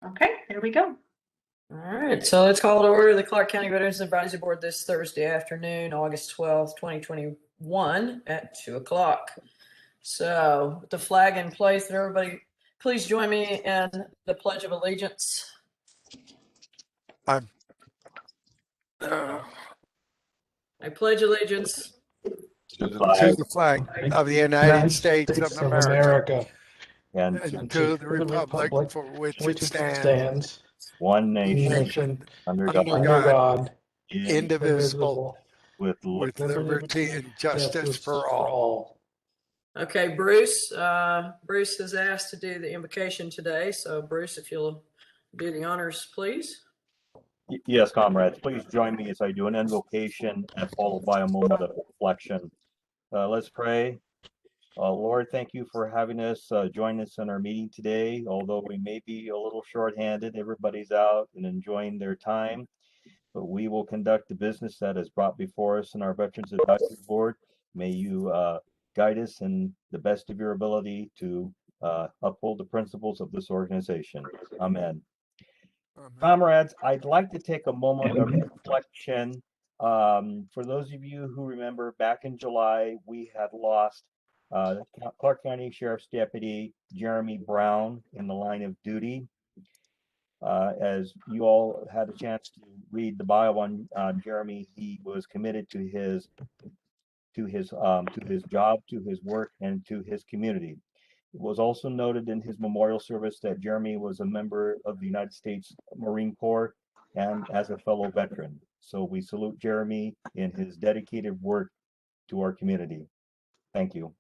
Okay, here we go. All right, so let's call to order the Clark County Veterans Advisory Board this Thursday afternoon, August 12th, 2021 at 2 o'clock. So with the flag in place, everybody please join me in the Pledge of Allegiance. I pledge allegiance to the flag of the United States of America and to the republic for which it stands, one nation, under under God, indivisible, with liberty and justice for all. Okay, Bruce. Bruce has asked to do the invocation today. So Bruce, if you'll do the honors, please. Yes, comrades, please join me as I do an invocation and followed by a moment of reflection. Let's pray. Lord, thank you for having us join us in our meeting today. Although we may be a little short-handed, everybody's out and enjoying their time, but we will conduct the business that is brought before us in our Veterans Advisory Board. May you guide us in the best of your ability to uphold the principles of this organization. Amen. Comrades, I'd like to take a moment of reflection. For those of you who remember, back in July, we had lost Clark County Sheriff's Deputy Jeremy Brown in the line of duty. As you all had a chance to read the bio on Jeremy, he was committed to his job, to his work, and to his community. It was also noted in his memorial service that Jeremy was a member of the United States Marine Corps and as a fellow veteran. So we salute Jeremy in his dedicated work to our community. Thank you.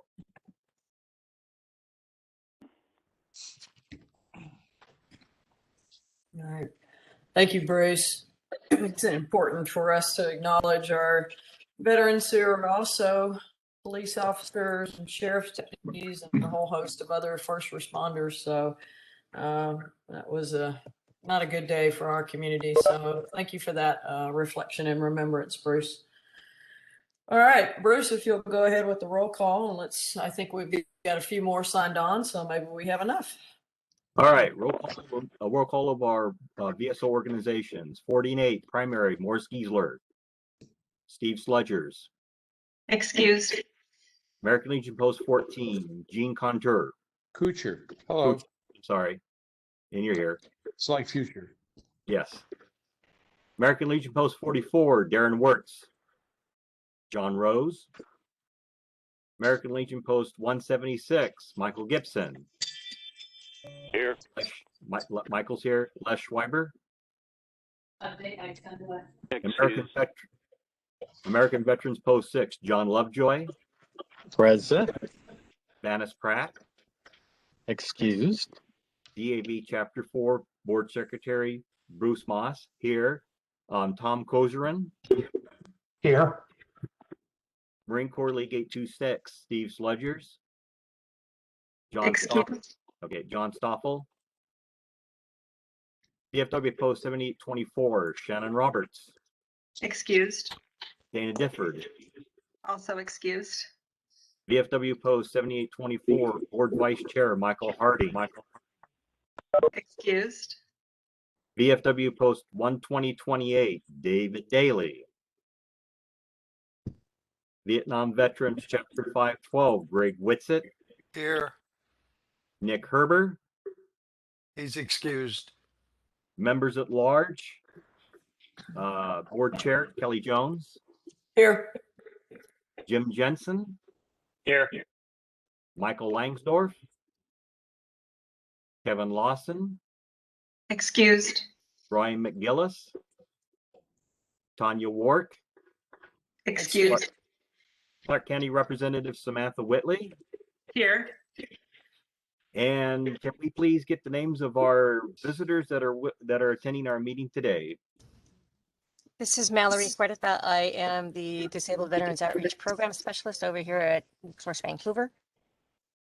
All right. Thank you, Bruce. It's important for us to acknowledge our veterans who are also police officers and sheriff's deputies and a whole host of other first responders. So that was not a good day for our community. So thank you for that reflection and remembrance, Bruce. All right, Bruce, if you'll go ahead with the roll call, and I think we've got a few more signed on, so maybe we have enough. All right, roll call of our VSO organizations. 48 primary, Morris Giesler. Steve Sledgers. Excused. American Legion Post 14, Gene Contour. Kuchar. Hello. Sorry. And you're here. It's like future. Yes. American Legion Post 44, Darren Wirtz. John Rose. American Legion Post 176, Michael Gibson. Here. Michael's here. Les Schreiber. American Veterans Post 6, John Lovejoy. Present. Vanis Pratt. Excused. DAV Chapter 4, Board Secretary Bruce Moss, here. Tom Kozerin. Here. Marine Corps League 826, Steve Sledgers. John Excused. John Stoffel. DFW Post 7824, Shannon Roberts. Excused. Dana Difford. Also excused. VFW Post 7824, Board Vice Chair Michael Hardy. Excused. VFW Post 12028, David Daly. Vietnam Veterans Chapter 512, Greg Whitsett. Here. Nick Herber. He's excused. Members at large. Board Chair Kelly Jones. Here. Jim Jensen. Here. Michael Langsdorf. Kevin Lawson. Excused. Brian McGillis. Tanya Wark. Excused. Clark County Representative Samantha Whitley. Here. And can we please get the names of our visitors that are attending our meeting today? This is Mallory Cuerta. I am the Disabled Veterans Outreach Program Specialist over here at Source Vancouver.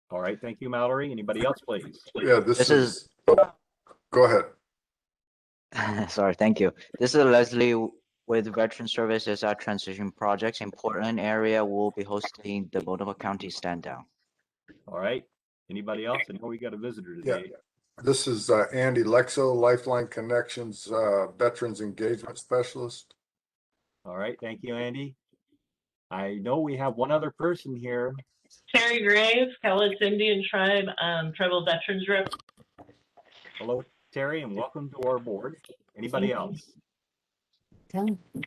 All right, thank you, Mallory. Anybody else, please? Yeah, this is go ahead. Sorry, thank you. This is Leslie with Veteran Services at Transition Projects in Portland area. We'll be hosting the Multnomah County Stand Down. All right. Anybody else? I know we got a visitor today. This is Andy Lexo, Lifeline Connections Veterans Engagement Specialist. All right, thank you, Andy. I know we have one other person here. Terry Graves, Cowlitz Indian Tribe, Tribal Veterans Rep. Hello, Terry, and welcome to our board. Anybody else?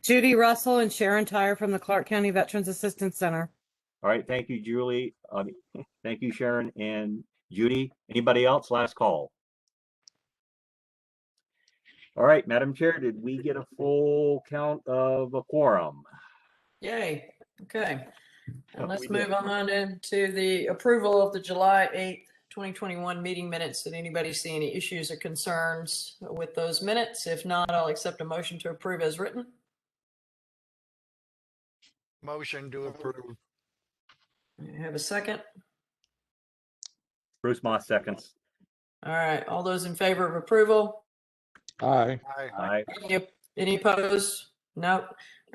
Judy Russell and Sharon Tyre from the Clark County Veterans Assistance Center. All right, thank you, Julie. Thank you, Sharon and Judy. Anybody else? Last call. All right, Madam Chair, did we get a full count of a quorum? Yay. Okay. And let's We move did. on into the approval of the July 8th, 2021 meeting minutes. Did anybody see any issues or concerns with those minutes? If not, I'll accept a motion to approve as written. Motion to approve. I have a second. Bruce Moss seconds. All right. All those in favor of approval? Aye. Aye. Any opposed? Nope.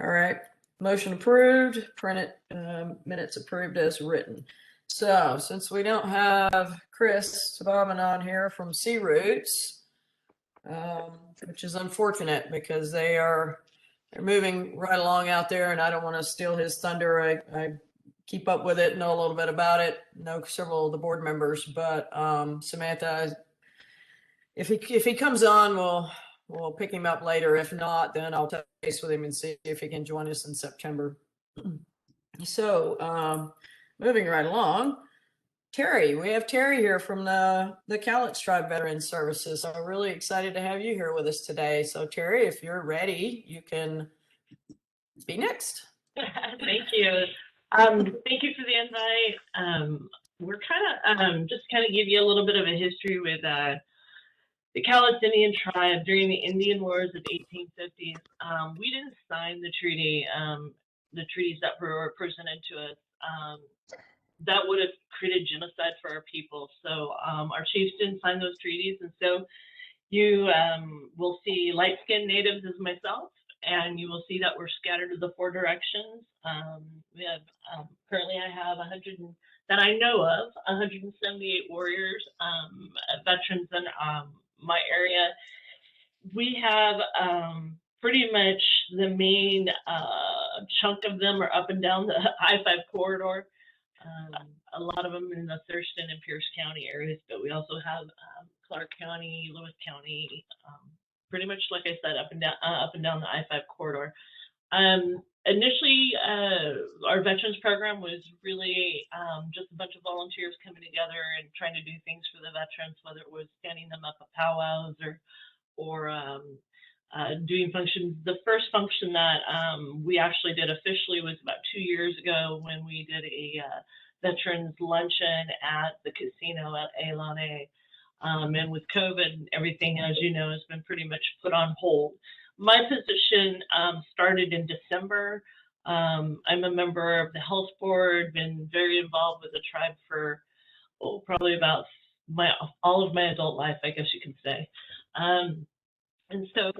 All right. Motion approved. Printed minutes approved as written. So since we don't have Chris Tabaman on here from Sea Roots, which is unfortunate because they're moving right along out there, and I don't want to steal his thunder. I keep up with it, know a little bit about it, know several of the board members, but Samantha, if he comes on, we'll pick him up later. If not, then I'll touch base with him and see if he can join us in September. So moving right along, Terry, we have Terry here from the Cowlitz Tribe Veterans Services. So I'm really excited to have you here with us today. So Terry, if you're ready, you can be next. Thank you. Thank you for the invite. We're just give you a little bit of a history with the Calisthenian tribe during the Indian Wars of 1850s. We didn't sign the treaty, the treaties that were presented to us. That would have created genocide for our people. So our chiefs didn't sign those treaties. And so you will see light-skinned natives as myself, and you will see that we're scattered to the 4 directions. We have currently I have 100, that I know of, 178 warriors, veterans in my area. We have pretty much the main chunk of them are up and down the I-5 corridor. A lot of them in the Thurston and Pierce County areas, but we also have Clark County, Lewis County, pretty much like I said, up and down the I-5 corridor. Initially, our veterans program was really just a bunch of volunteers coming together and trying to do things for the veterans, whether it was standing them up at powwows or doing functions. The first function that we actually did officially was about 2 years ago when we did a veterans luncheon at the casino at Elane. And with COVID and everything, as you know, has been pretty much put on hold. My position started in December. I'm a member of the health board, been very involved with the tribe for probably about all of my adult life, I guess you can say. And so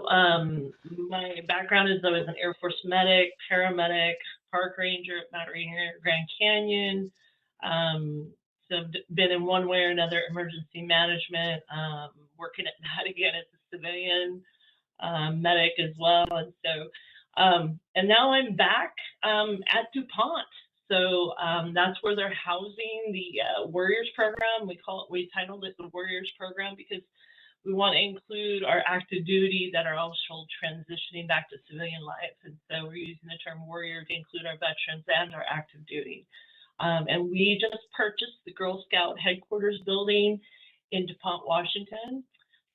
my background is I was an Air Force medic, paramedic, park ranger at Mount Rainier, Grand Canyon. So I've been in one way or another emergency management, working at that again as a civilian medic as well. And so, and now I'm back at DuPont. So that's where they're housing the Warriors program. We titled it the Warriors program because we want to include our active duty that are also transitioning back to civilian life. And so we're using the term warrior to include our veterans and our active duty. And we just purchased the Girl Scout headquarters building in DuPont, Washington.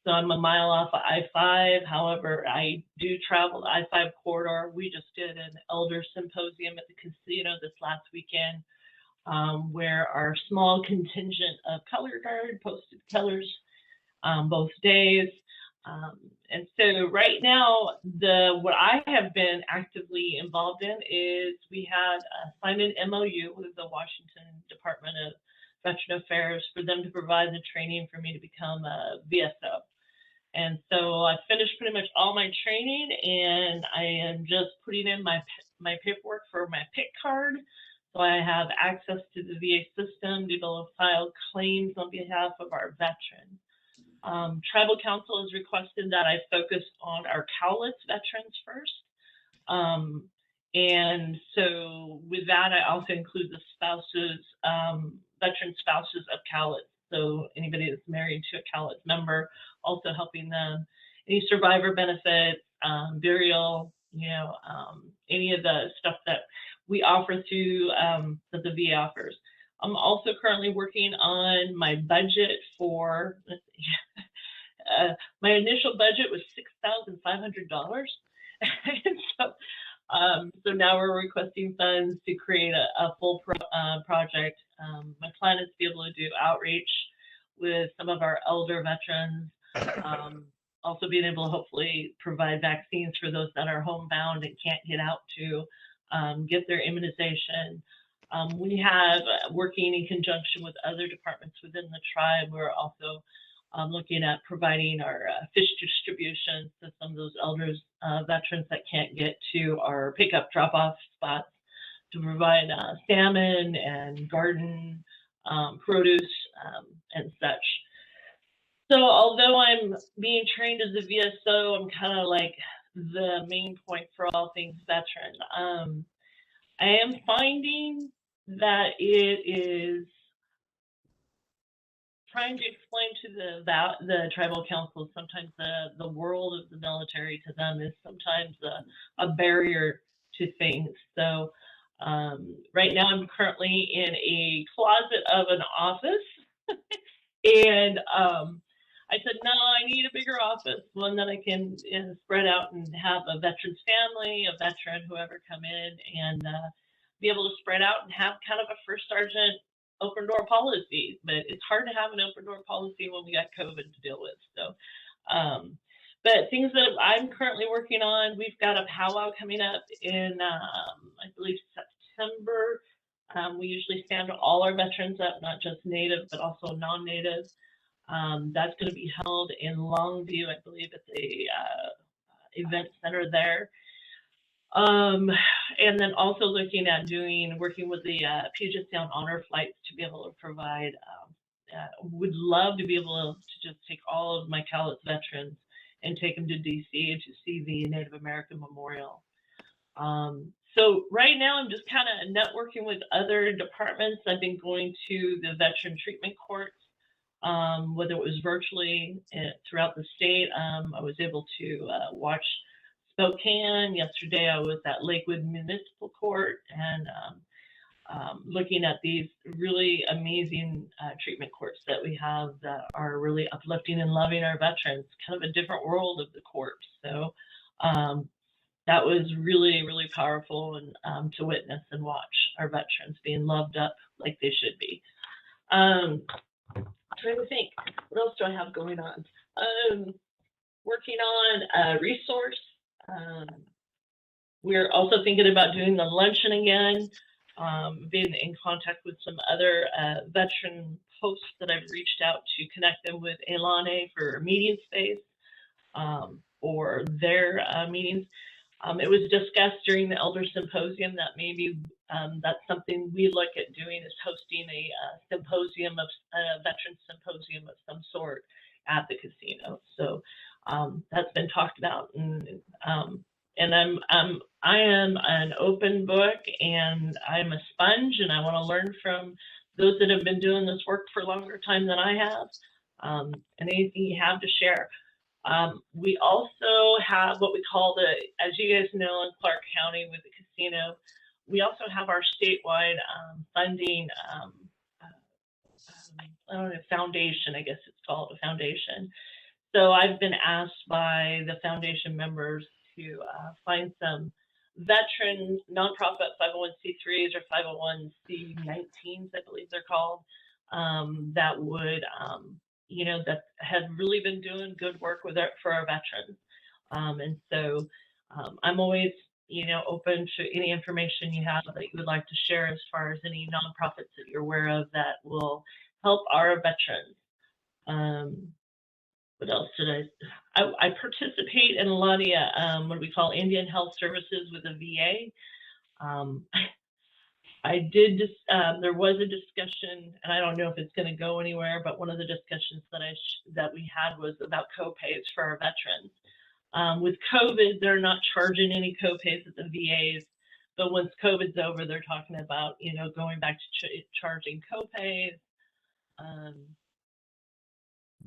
So I'm a mile off of I-5. However, I do travel the I-5 corridor. We just did an elder symposium at the casino this last weekend, where our small contingent of color guard posted colors both days. And so right now, what I have been actively involved in is we had signed an MOU with the Washington Department of Veteran Affairs for them to provide the training for me to become a VSO. And so I finished pretty much all my training, and I am just putting in my paperwork for my PIC card. So I have access to the VA system to be able to file claims on behalf of our veterans. Tribal Council has requested that I focus on our Cowlitz veterans first. And so with that, I also include the spouses, veteran spouses of Cowlitz. So anybody that's married to a Cowlitz member, also helping them. Any survivor benefits, burial, any of the stuff that we offer through that the VA offers. I'm also currently working on my budget for, let's see, my initial budget was $6,500. And so now we're requesting funds to create a full project. My plan is to be able to do outreach with some of our elder veterans, also being able to hopefully provide vaccines for those that are homebound and can't get out to get their immunization. We have, working in conjunction with other departments within the tribe, we're also looking at providing our fish distribution to some of those elders, veterans that can't get to our pickup drop-off spots, to provide salmon and garden produce and such. So although I'm being trained as a VSO, I'm kind of like the main point for all things veteran. I am finding that it is trying to explain to the tribal council, sometimes the world of the military to them is sometimes a barrier to things. So right now I'm currently in a closet of an office and I said, no, I need a bigger office, one that I can spread out and have a veteran's family, a veteran, whoever come in, and be able to spread out and have kind of a first sergeant open door policy. But it's hard to have an open door policy when we got COVID to deal with. So, but things that I'm currently working on, we've got a powwow coming up in, I believe, September. We usually stand all our veterans up, not just Native, but also non-Native. That's going to be held in Longview, I believe, at the event center there. And then also looking at working with the Puget Sound Honor Flights to be able to provide, would love to be able to just take all of my Cowlitz veterans and take them to DC to see the Native American Memorial. So right now I'm just kind of networking with other departments. I've been going to the veteran treatment courts, whether it was virtually throughout the state. I was able to watch Spokane. Yesterday I was at Lakewood Municipal Court and looking at these really amazing treatment courts that we have that are really uplifting and loving our veterans, kind of a different world of the courts. So that was really, really powerful and to witness and watch our veterans being loved up like they should be. I'm trying to think, what else do I have going on? Working on a resource. We're also thinking about doing the luncheon again. Been in contact with some other veteran hosts that I've reached out to connect them with Elane for meeting space or their meetings. It was discussed during the Elder Symposium that maybe that's something we look at doing, is hosting a symposium of veteran symposium of some sort at the casino. So that's been talked about, and I am an open book, and I'm a sponge, and I want to learn from those that have been doing this work for a longer time than I have, and anything you have to share. We also have what we call as you guys know, in Clark County with the casino, we also have our statewide funding, I don't know, foundation, I guess it's called a foundation. So I've been asked by the foundation members to find some veteran nonprofit 501c3s or 501c19s, I believe they're called, that would, that had really been doing good work for our veterans. And so I'm always, open to any information you have that you would like to share as far as any nonprofits that you're aware of that will help our veterans. What else did I participate in a lot of what we call Indian Health Services with the VA. I did just, there was a discussion, and I don't know if it's going to go anywhere, but one of the discussions that we had was about co-pays for our veterans. With COVID, they're not charging any co-pays at the VAs, but once COVID's over, they're talking about, you know, going back to charging co-pays,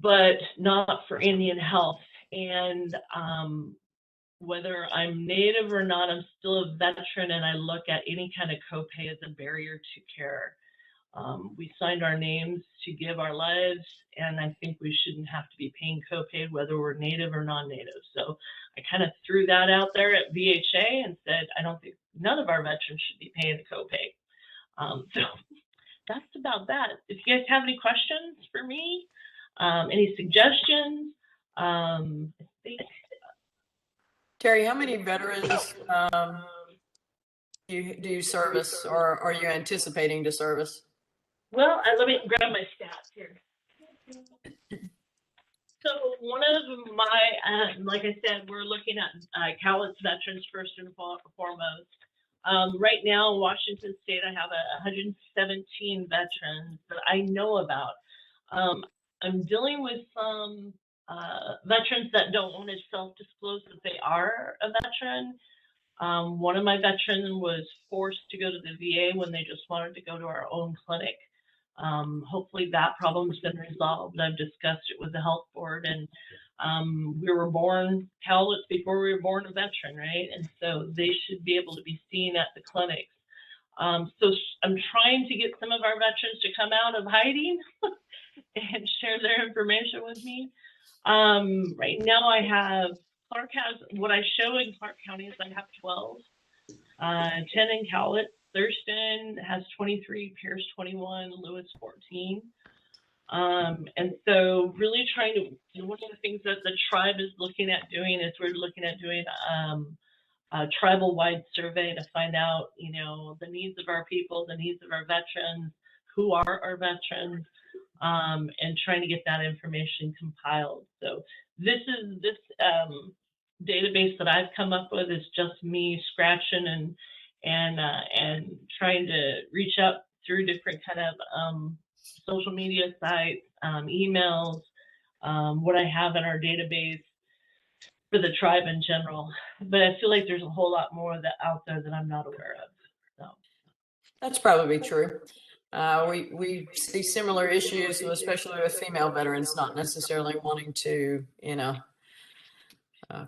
but not for Indian Health. And whether I'm Native or not, I'm still a veteran, and I look at any kind of copay as a barrier to care. We signed our names to give our lives, and I think we shouldn't have to be paying copay whether we're Native or non-Native. So I kind of threw that out there at VHA and said, I don't think none of our veterans should be paying the copay. So that's about that. If you guys have any questions for me, any suggestions, I think. Terry, how many veterans do you service, or are you anticipating to service? Well, let me grab my stats here. So one of my, like I said, we're looking at Cowlitz Veterans first and foremost. Right now in Washington State, I have 117 veterans that I know about. I'm dealing with some veterans that don't want to self-disclose that they are a veteran. One of my veterans was forced to go to the VA when they just wanted to go to our own clinic. Hopefully that problem's been resolved. I've discussed it with the health board, and we were born Cowlitz before we were born a veteran, right? And so they should be able to be seen at the clinics. So I'm trying to get some of our veterans to come out of hiding and share their information with me. Right now I have, Clark has, what I show in Clark County is I have 12, 10 in Cowlitz. Thurston has 23, Pierce 21, Lewis 14. And so really trying to, one of the things that the tribe is looking at doing is we're looking at doing a tribal-wide survey to find out, you know, the needs of our people, the needs of our veterans, who are our veterans, and trying to get that information compiled. So this database that I've come up with is just me scratching and trying to reach out through different kind of social media sites, emails, what I have in our database for the tribe in general. But I feel like there's a whole lot more out there that I'm not aware of. So that's probably true. We see similar issues, especially with female veterans not necessarily wanting to, you know,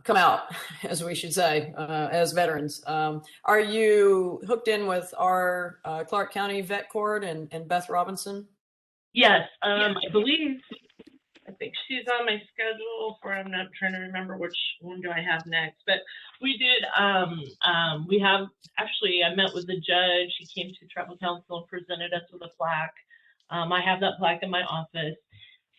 come out, as we should say, as veterans. Are you hooked in with our Clark County Vet Court and Beth Robinson? Yes, I believe, I think she's on my schedule for, I'm not trying to remember which one do I have next, but we did, we have, actually, I met with the judge. He came to tribal council and presented us with a plaque. I have that plaque in my office.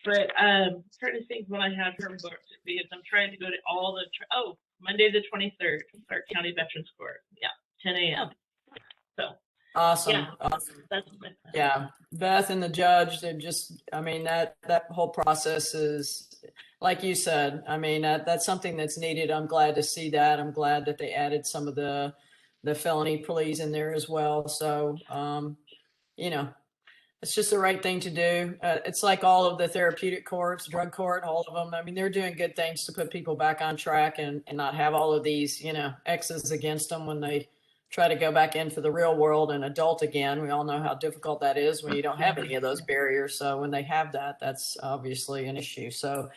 But I'm trying to think when I had her booked, because I'm trying to go to all the, Monday the 23rd, Clark County Veterans Court. Yeah, 10 a.m. So. Awesome. Yeah, awesome. that's my plan. Yeah, Beth and the judge, they're just, I mean, that whole process is, like you said, I mean, that's something that's needed. I'm glad to see that. I'm glad that they added some of the felony pleas in there as well. So, you know, it's just the right thing to do. It's like all of the therapeutic courts, drug court, all of them. I mean, they're doing good things to put people back on track and not have all of these, you know, X's against them when they try to go back into the real world and adult again. We all know how difficult that is when you don't have any of those barriers. So when they have that, that's obviously an issue. So,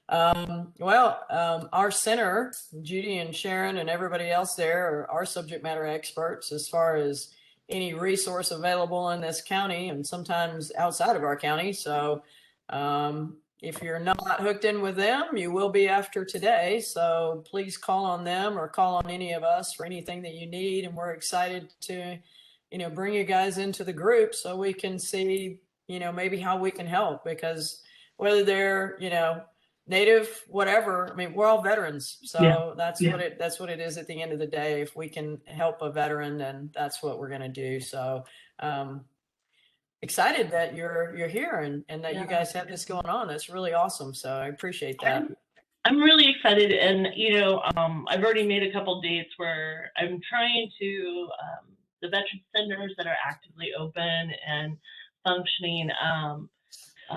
our center, Judy and Sharon and everybody else there are subject matter experts as far as any resource available in this county and sometimes outside of our county. So if you're not hooked in with them, you will be after today. So please call on them or call on any of us for anything that you need. And we're excited to, you know, bring you guys into the group so we can see, you know, maybe how we can help, because whether they're, you know, Native, whatever, I mean, we're all veterans. So that's what it is at the end of the day. If we can help a veteran, then that's what we're going to do. So, excited that you're here and that you guys have this going on. That's really awesome. So I appreciate that. I'm really excited. And, you know, I've already made a couple dates where I'm trying to the veteran centers that are actively open and functioning.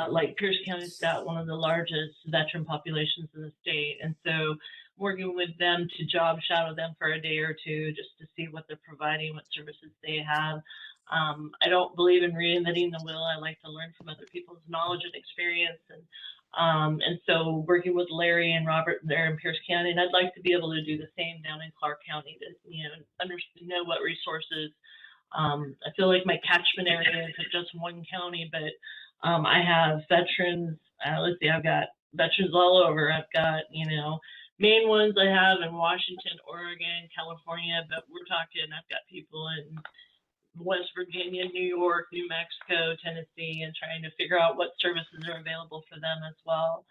Like Pierce County's got one of the largest veteran populations in the state, and so working with them to job shadow them for a day or two just to see what they're providing, what services they have. I don't believe in reinventing the wheel. I like to learn from other people's knowledge and experience, and so working with Larry and Robert there in Pierce County, and I'd like to be able to do the same down in Clark County to know what resources. I feel like my catchment area is just one county, but I have veterans. Let's see, I've got veterans all over. I've got, main ones I have in Washington, Oregon, California, but we're talking, I've got people in West Virginia, New York, New Mexico, Tennessee, and trying to figure out what services are available for them as well.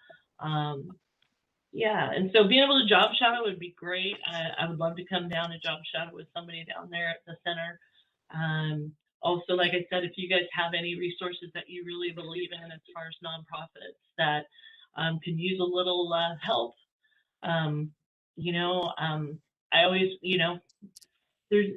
Yeah, and so being able to job shadow would be great. I would love to come down and job shadow with somebody down there at the center. Also, like I said, if you guys have any resources that you really believe in as far as nonprofits that could use a little help, I always, there's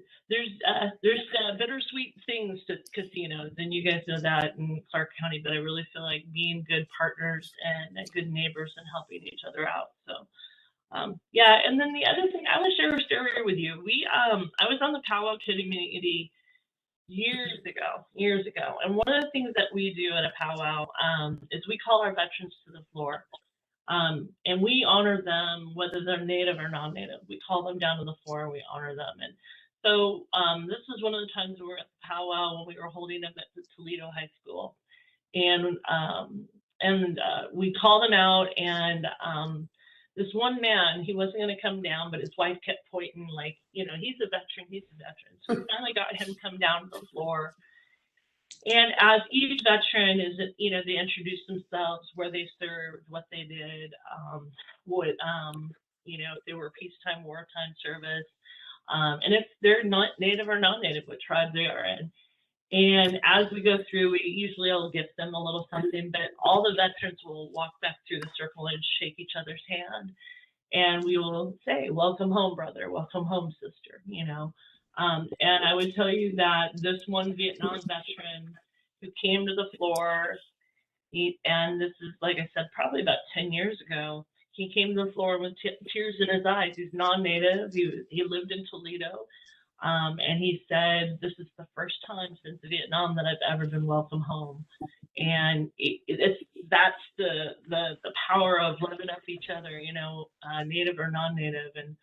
bittersweet things to casinos, and you guys know that in Clark County, but I really feel like being good partners and good neighbors and helping each other out. So, yeah, and then the other thing, I want to share a story with you. I was on the powwow committee years ago, and one of the things that we do at a powwow is we call our veterans to the floor, and we honor them whether they're native or non-native. We call them down to the floor and we honor them. And so this is one of the times we were at the powwow when we were holding them at the Toledo High School, and we called them out, and this one man, he wasn't going to come down, but his wife kept pointing like, he's a veteran. So we finally got him come down to the floor. And as each veteran is, they introduce themselves, where they served, what they did, if they were peacetime, wartime service, and if they're not native or non-native, what tribe they are in. And as we go through, we usually will give them a little something, but all the veterans will walk back through the circle and shake each other's hand. And we will say, welcome home, brother, welcome home, sister, And I would tell you that this one Vietnam veteran who came to the floor, and this is, like I said, probably about 10 years ago, he came to the floor with tears in his eyes. He's non-native. He lived in Toledo. And he said, this is the first time since Vietnam that I've ever been welcome home. And that's the power of living up each other, native or non-native. And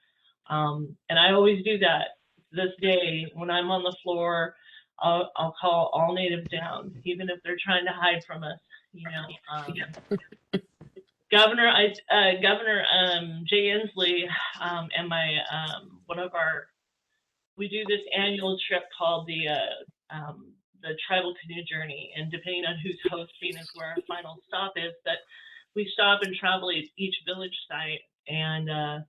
I always do that. This day, when I'm on the floor, I'll call all natives down, even if they're trying to hide from us, Governor Jay Inslee and we do this annual trip called the Tribal Canoe Journey, and depending on who's hosting is where our final stop is. But we stop and travel each village site, and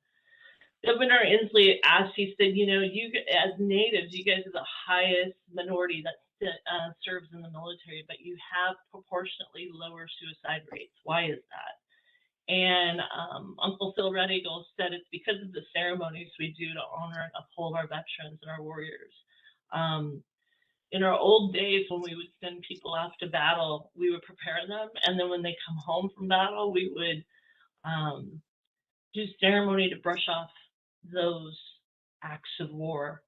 Governor Inslee asked, he said, you as natives, you guys are the highest minority that serves in the military, but you have proportionately lower suicide rates. Why is that? And Uncle Phil Red Eagle said it's because of the ceremonies we do to honor and uphold our veterans and our warriors. In our old days, when we would send people off to battle, we would prepare them, and then when they come home from battle, we would do ceremony to brush off those acts of war,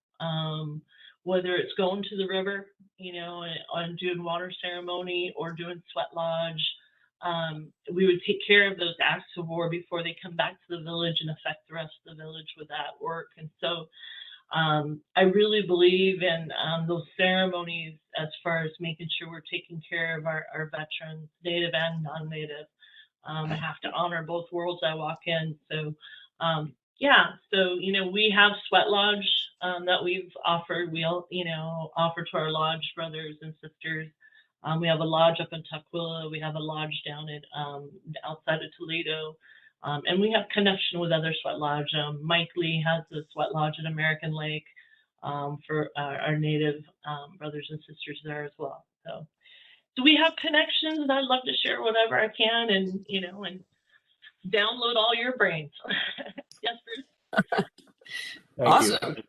whether it's going to the river, and doing water ceremony or doing sweat lodge. We would take care of those acts of war before they come back to the village and affect the rest of the village with that work. And so I really believe in those ceremonies as far as making sure we're taking care of our veterans, native and non-native. I have to honor both worlds I walk in. So we have sweat lodge that we've offered. We'll, offer to our lodge brothers and sisters. We have a lodge up in Tukwila. We have a lodge down at outside of Toledo. And we have connection with other sweat lodge. Mike Lee has the sweat lodge at American Lake for our native brothers and sisters there as well. So we have connections, and I'd love to share whatever I can, and and download all your brains. Yes, Bruce. Thank Awesome. you.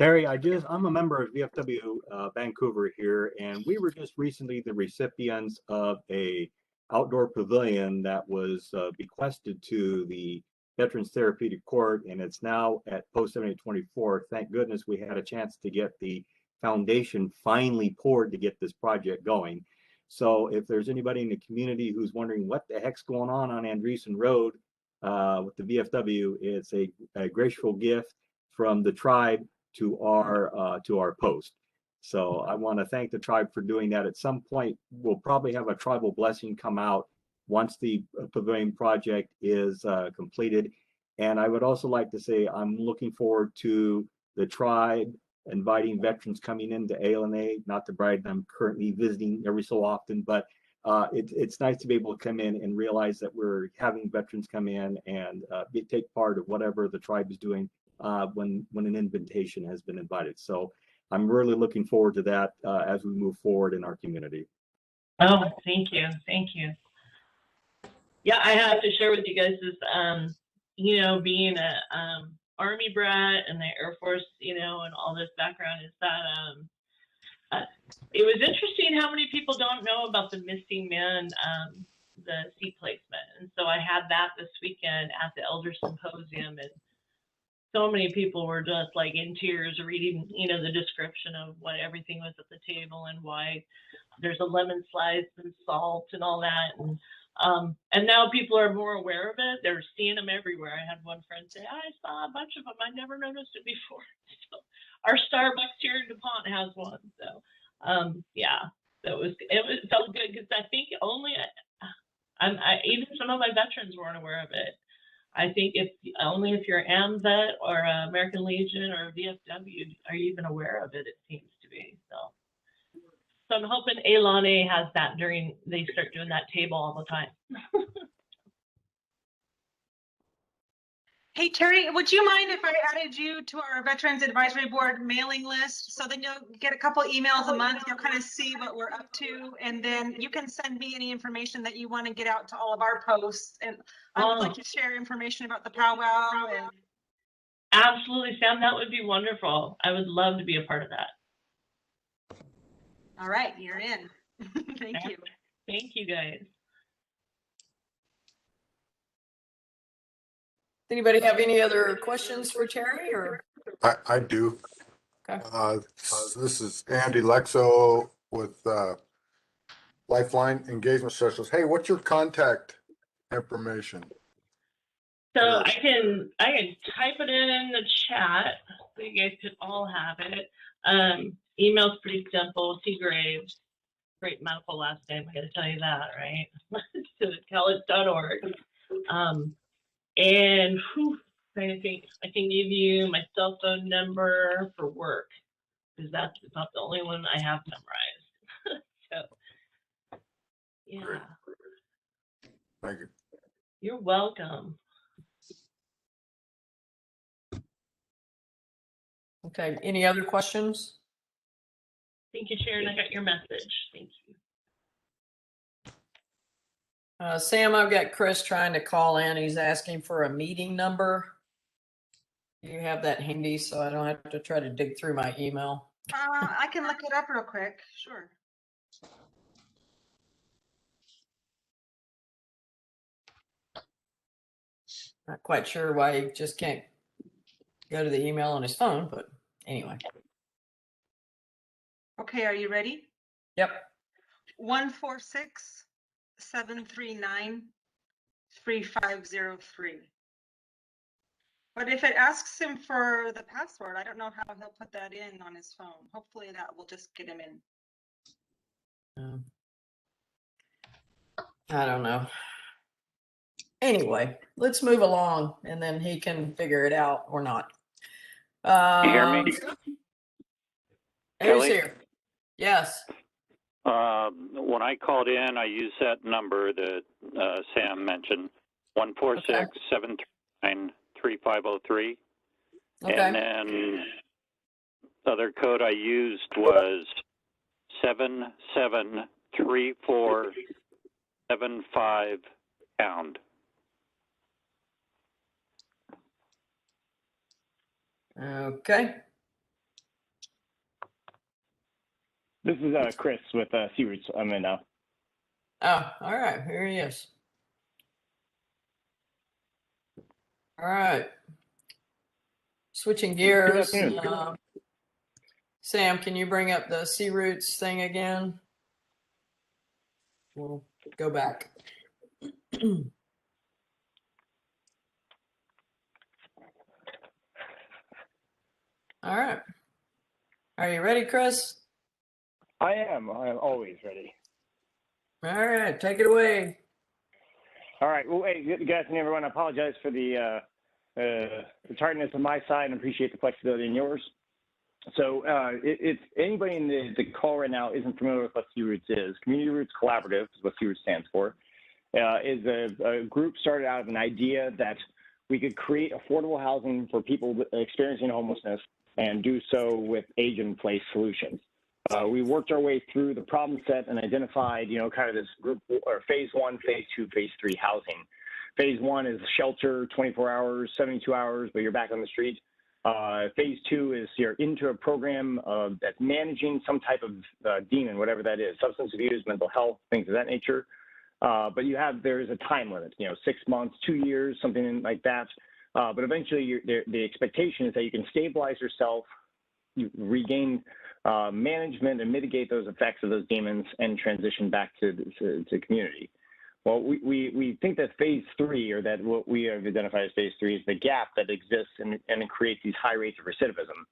Terry, I'm a member of VFW Vancouver here, and we were just recently the recipients of a outdoor pavilion that was bequested to the Veterans Therapeutic Court, and it's now at Post 7824. Thank goodness we had a chance to get the foundation finally poured to get this project going. So if there's anybody in the community who's wondering what the heck's going on Andreessen Road with the VFW, it's a graceful gift from the tribe to our post. So I want to thank the tribe for doing that. At some point, we'll probably have a tribal blessing come out once the pavilion project is completed. And I would also like to say I'm looking forward to the tribe inviting veterans coming into ALNA, not to brag, I'm currently visiting every so often, but it's nice to be able to come in and realize that we're having veterans come in and take part of whatever the tribe is doing when an invitation has been invited. So I'm really looking forward to that as we move forward in our community. Oh, thank you. Thank you. Yeah, I have to share with you guys this, being a Army brat and the Air Force, and all this background is that it was interesting how many people don't know about the missing men, the seat placement. And so I had that this weekend at the Elder Symposium, and so many people were just like in tears reading, the description of what everything was at the table and why there's a lemon slice and salt and all that. And now people are more aware of it. They're seeing them everywhere. I had one friend say, I saw a bunch of them. I never noticed it before. So our Starbucks here in DuPont has one. So, it felt good because I think even some of my veterans weren't aware of it. I think if you're AMVET or American Legion or VFW are even aware of it, it seems to be. So I'm hoping ALNA has that they start doing that table all the time. Hey, Terry, would you mind if I added you to our Veterans Advisory Board mailing list? So then you'll get a couple emails a month. You'll kind of see what we're up to. And then you can send me any information that you want to get out to all of our posts. And I would like to share information about the powwow. Absolutely, Sam. That would be wonderful. I would love to be a part of that. All right, you're in. Thank you. Thank you, guys. Anybody have any other questions for Terry or? I do. Okay. This is Andy Lexo with Lifeline Engagement Specialist. Hey, what's your contact information? So I can type it in the chat so you guys could all have it. Email's pretty simple. T Graves, great mouthful last name. I got to tell you that, right? To cowlitz.org. And I think I can give you my cell phone number for work because that's not the only one I have memorized. So, yeah. Great. Thank you. You're welcome. Okay. Any other questions? Thank you, Sharon. I got your message. Thank you. Sam, I've got Chris trying to call in. He's asking for a meeting number. You have that handy so I don't have to try to dig through my email. I can look it up real quick. Sure. Not quite sure why he just can't go to the email on his phone, but anyway. Okay, are you ready? Yep. 146-739-3503. But if it asks him for the password, I don't know how he'll put that in on his phone. Hopefully that will just get him in. I don't know. Anyway, let's move along and then he can figure it out or not. You hear me? Who's Kelly? here? Yes. When I called in, I used that number that Sam mentioned, 146-739-3503. Okay. And then the other code I used was 773475#. Okay. This is Chris with Sea Roots. I'm in now. Oh, all right. Here he is. All right. Switching gears. Good afternoon. Sam, can you bring up the Sea Roots thing again? We'll go back. All right. Are you ready, Chris? I am always ready. All right. Take it away. All right. Well, hey, good afternoon, everyone. I apologize for the tardiness on my side and appreciate the flexibility in yours. So if anybody in the call right now isn't familiar with what Sea Roots is, Community Roots Collaborative is what Sea Roots stands for, is a group started out of an idea that we could create affordable housing for people experiencing homelessness and do so with age-in-place solutions. We worked our way through the problem set and identified, kind of this group or phase 1, phase 2, phase 3 housing. Phase 1 is shelter, 24 hours, 72 hours, but you're back on the street. Phase 2 is you're into a program that's managing some type of demon, whatever that is, substance abuse, mental health, things of that nature. But there is a time limit, 6 months, 2 years, something like that. But eventually the expectation is that you can stabilize yourself, you regain management and mitigate those effects of those demons and transition back to community. Well, we think that phase 3, or that what we have identified as phase 3, is the gap that exists and it creates these high rates of recidivism.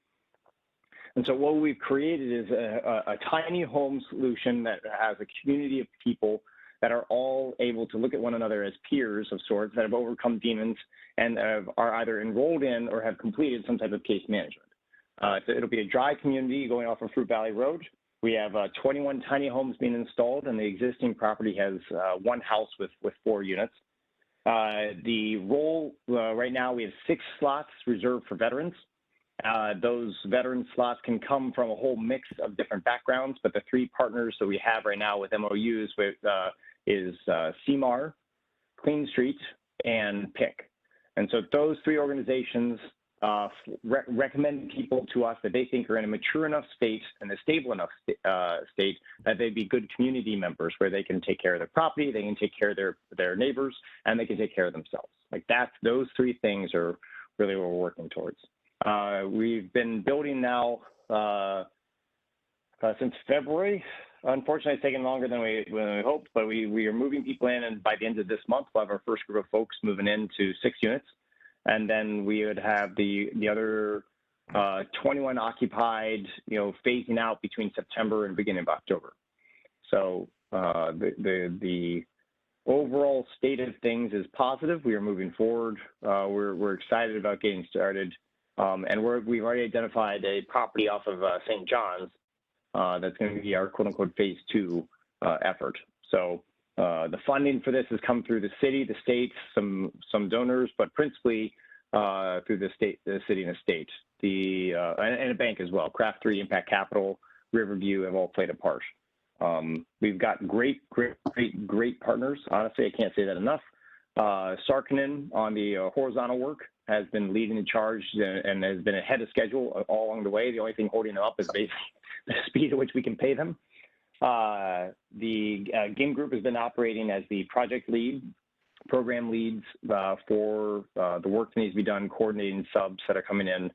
And so what we've created is a tiny home solution that has a community of people that are all able to look at one another as peers of sorts that have overcome demons and are either enrolled in or have completed some type of case management. It'll be a dry community going off of Fruit Valley Road. We have 21 tiny homes being installed, and the existing property has one house with 4 units. The role right now, we have 6 slots reserved for veterans. Those veteran slots can come from a whole mix of different backgrounds, but the 3 partners that we have right now with MOUs with is CMAR, Clean Street, and PIC. And so those 3 organizations recommend people to us that they think are in a mature enough state and a stable enough state that they'd be good community members, where they can take care of their property, they can take care of their neighbors, and they can take care of themselves. Like those 3 things are really what we're working towards. We've been building now since February. Unfortunately, it's taken longer than we hoped, but we are moving people in, and by the end of this month, we'll have our first group of folks moving into 6 units. And then we would have the other 21 occupied, phasing out between September and beginning of October. So the overall state of things is positive. We are moving forward. We're excited about getting started. And we've already identified a property off of St. John's that's going to be our quote unquote phase 2 effort. So the funding for this has come through the city, the state, some donors, but principally through the city and the state, and a bank as well. Craft 3, Impact Capital, Riverview have all played a part. We've got great partners. Honestly, I can't say that enough. Sarkinen on the horizontal work has been leading the charge and has been ahead of schedule all along the way. The only thing holding them up is basically the speed at which we can pay them. The game group has been operating as the project lead, program leads for the work that needs to be done, coordinating subs that are coming in.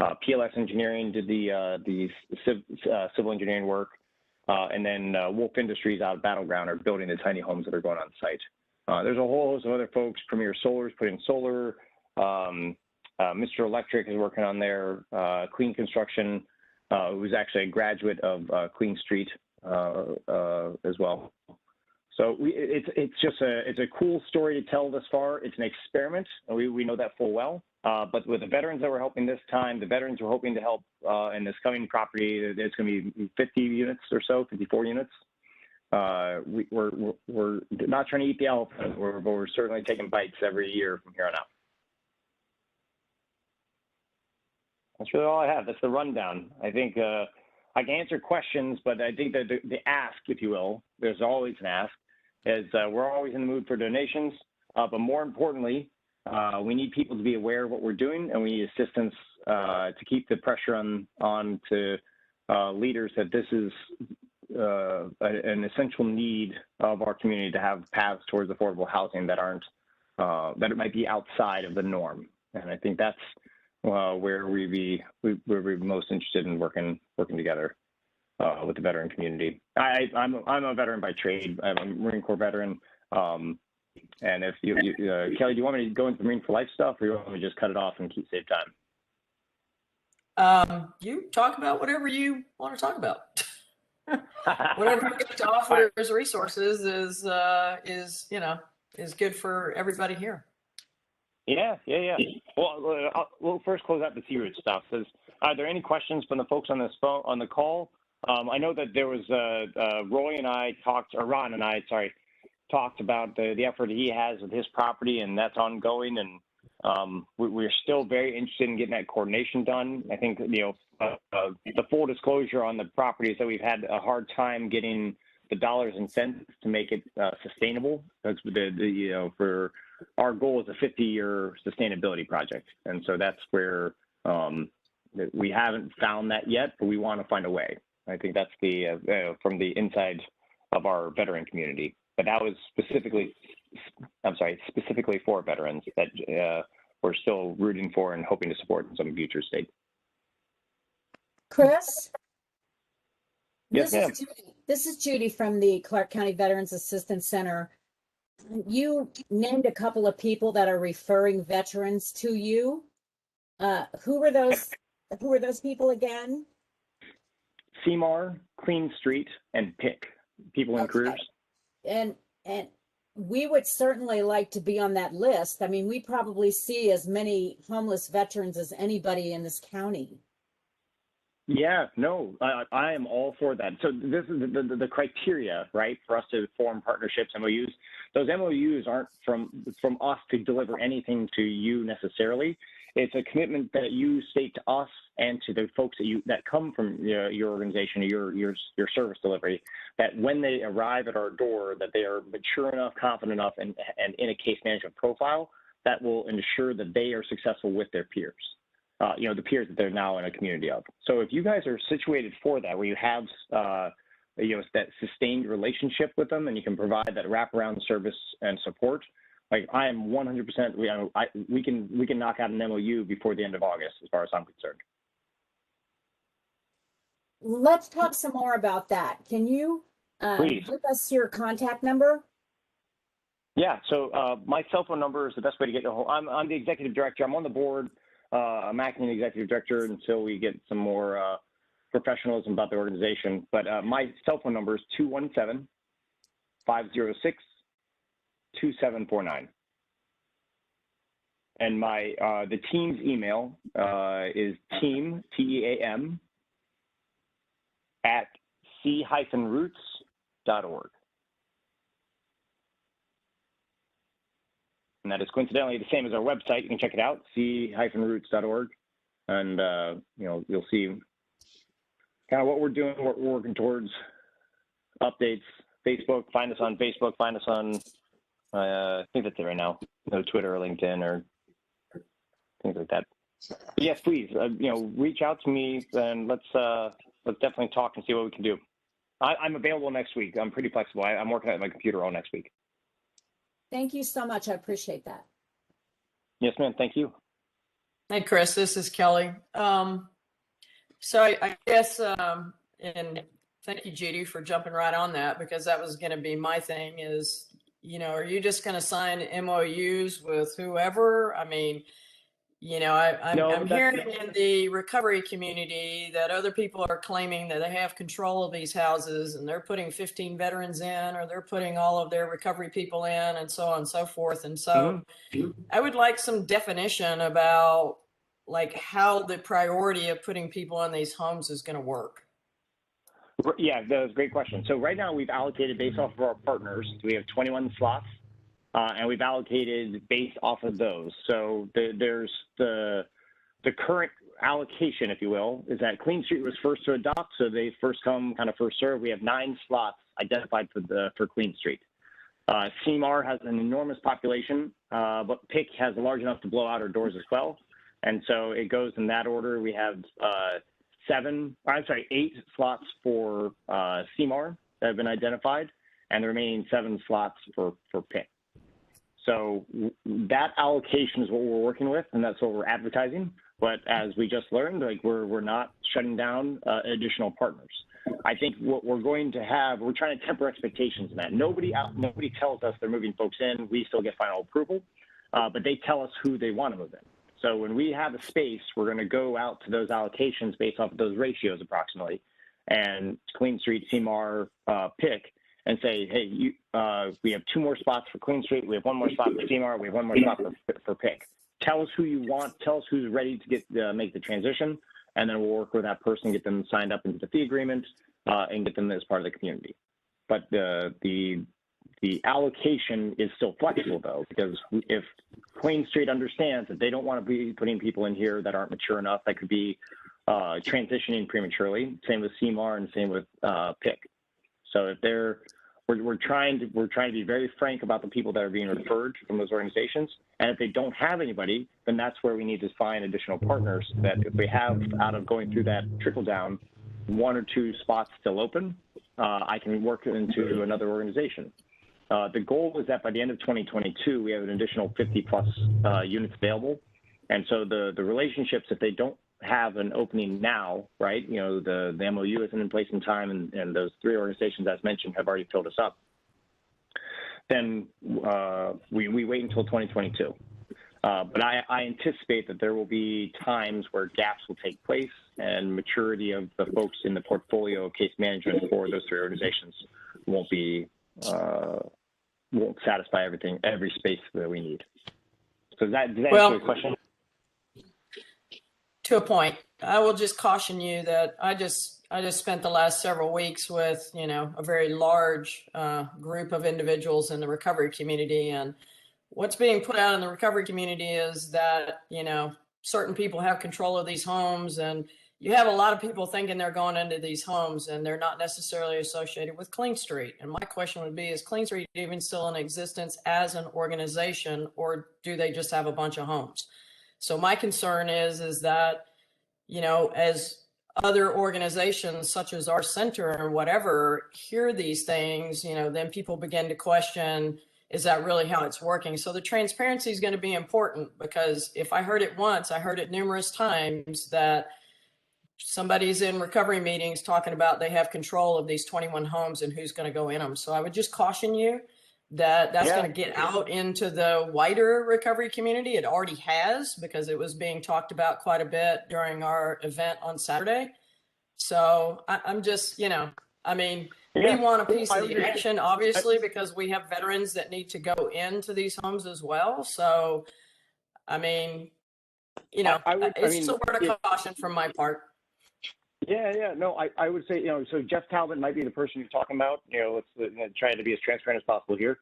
PLS Engineering did the civil engineering work, and then Wolf Industries out of Battleground are building the tiny homes that are going on site. There's a whole host of other folks. Premier Solar's putting solar. Mr. Electric is working on their Clean Construction, who's actually a graduate of Clean Street as well. So it's a cool story to tell thus far. It's an experiment, and we know that full well. But with the veterans that we're helping this time, the veterans we're hoping to help in this coming property, it's going to be 50 units or so, 54 units. We're not trying to eat the elephant, but we're certainly taking bites every year from here on out. That's really all I have. That's the rundown. I think I can answer questions, but I think that the ask, if you will, there's always an ask, is we're always in the mood for donations. But more importantly, we need people to be aware of what we're doing, and we need assistance to keep the pressure on to leaders that this is an essential need of our community to have paths towards affordable housing that aren't that it might be outside of the norm. And I think that's where we're most interested in working together with the veteran community. I'm a veteran by trade. I'm a Marine Corps veteran. And if Kelly, do you want me to go into the Marine for Life stuff, or you want me to just cut it off and save time? You talk about whatever you want to talk about. Whatever we get to offer as resources is good for everybody here. Yeah. Well, we'll first close out the T-Root stuff. Are there any questions from the folks on the call? I know that there was Ron and I talked about the effort he has with his property, and that's ongoing. And we're still very interested in getting that coordination done. I think the full disclosure on the properties that we've had a hard time getting the dollars and cents to make it sustainable. That's for our goal is a 50-year sustainability project, and so that's where we haven't found that yet, but we want to find a way. I think that's from the inside of our veteran community. But that was specifically for veterans that we're still rooting for and hoping to support in some future state. Chris? Yes, ma'am. This is Judy from the Clark County Veterans Assistance Center. You named a couple of people that are referring veterans to you. Who were those people again? CMAR, Clean Street, and PIC, People in Careers. And we would certainly like to be on that list. I mean, we probably see as many homeless veterans as anybody in this county. Yeah, no, I am all for that. So this is the criteria, right, for us to form partnerships, MOUs. Those MOUs aren't from us to deliver anything to you necessarily. It's a commitment that you state to us and to the folks that come from your organization or your service delivery, that when they arrive at our door, that they are mature enough, confident enough, and in a case management profile that will ensure that they are successful with their peers. The peers that they're now in a community of. So if you guys are situated for that, where you have that sustained relationship with them, and you can provide that wraparound service and support, like I am 100%. We can knock out an MOU before the end of August, as far as I'm concerned. Let's talk some more about that. Can you give us your contact number? Yeah. So my cell phone number is the best way to get a hold. I'm the executive director. I'm on the board. I'm acting executive director until we get some more professionalism about the organization. But my cell phone number is 217-506-2749. And the team's email is team, TEAM, at c-roots.org. And that is coincidentally the same as our website. You can check it out, c-roots.org. And, you'll see kind of what we're doing, what we're working towards, updates, Facebook. Find us on Facebook. Find us on, I think that's it right now. No Twitter or LinkedIn or things like that. But yes, please, reach out to me and let's definitely talk and see what we can do. I'm available next week. I'm pretty flexible. I'm working at my computer all next week. Thank you so much. I appreciate that. Yes, ma'am. Thank you. Hey, Chris, this is Kelly. So I guess, and thank you, Judy, for jumping right on that, because that was going to be my thing is, are you just going to sign MOUs with whoever? I mean, I'm hearing in the recovery community that other people are claiming that they have control of these houses and they're putting 15 veterans in, or they're putting all of their recovery people in, and so on and so forth. And so I would like some definition about like how the priority of putting people in these homes is going to work. Yeah, that was a great question. So right now we've allocated based off of our partners. We have 21 slots. And we've allocated based off of those. So there's the current allocation, if you will, is that Clean Street was first to adopt. So they first come, kind of first serve. We have 9 slots identified for Clean Street. CMAR has an enormous population, but PIC has large enough to blow out our doors as well. And so it goes in that order. We have 8 slots for CMAR that have been identified, and the remaining 7 slots for PIC. So that allocation is what we're working with, and that's what we're advertising. But as we just learned, like we're not shutting down additional partners. I think what we're going to have, we're trying to temper expectations in that. Nobody tells us they're moving folks in. We still get final approval, but they tell us who they want to move in. So when we have a space, we're going to go out to those allocations based off of those ratios approximately, and Clean Street, CMAR, PIC, and say, hey, we have 2 more spots for Clean Street, we have 1 more spot for CMAR, we have 1 more spot for PIC. Tell us who you want, tell us who's ready to get make the transition, and then we'll work with that person, get them signed up into the fee agreement, and get them as part of the community. But the allocation is still flexible though, because if Clean Street understands that they don't want to be putting people in here that aren't mature enough, that could be transitioning prematurely, same with CMAR and same with PIC. So if we're trying to be very frank about the people that are being referred from those organizations, and if they don't have anybody, then that's where we need to find additional partners. That if we have, out of going through that trickle down, 1 or 2 spots still open, I can work into another organization. The goal is that by the end of 2022, we have an additional 50 plus units available, and so the relationships, if they don't have an opening now, right? You know, the MOU isn't in place in time, and those 3 organizations, as mentioned, have already filled us up. Then we wait until 2022. But I anticipate that there will be times where gaps will take place, and maturity of the folks in the portfolio of case management for those 3 organizations won't satisfy every space that we need. So does that answer your question? To a point. I will just caution you that I just spent the last several weeks with, you know, a very large group of individuals in the recovery community, and what's being put out in the recovery community is that, you know, certain people have control of these homes, and you have a lot of people thinking they're going into these homes and they're not necessarily associated with Clean Street. And my question would be, is Clean Street even still in existence as an organization, or do they just have a bunch of homes? So my concern is that, you know, as other organizations such as our center or whatever hear these things, you know, then people begin to question, is that really how it's working? So the transparency is going to be important, because if I heard it once, I heard it numerous times that somebody's in recovery meetings talking about they have control of these 21 homes and who's going to go in them. So I would just caution you that that's going to get out into the wider recovery community. It already has, because it was being talked about quite a bit during our event on Saturday. So I'm just, you know, I mean, we want a piece of the action, obviously, because we have veterans that need to go into these homes as well. So, I mean, you know, it's just a word of caution from my part. No, I would say, you know, so Jeff Talbot might be the person you're talking about. You know, let's try to be as transparent as possible here.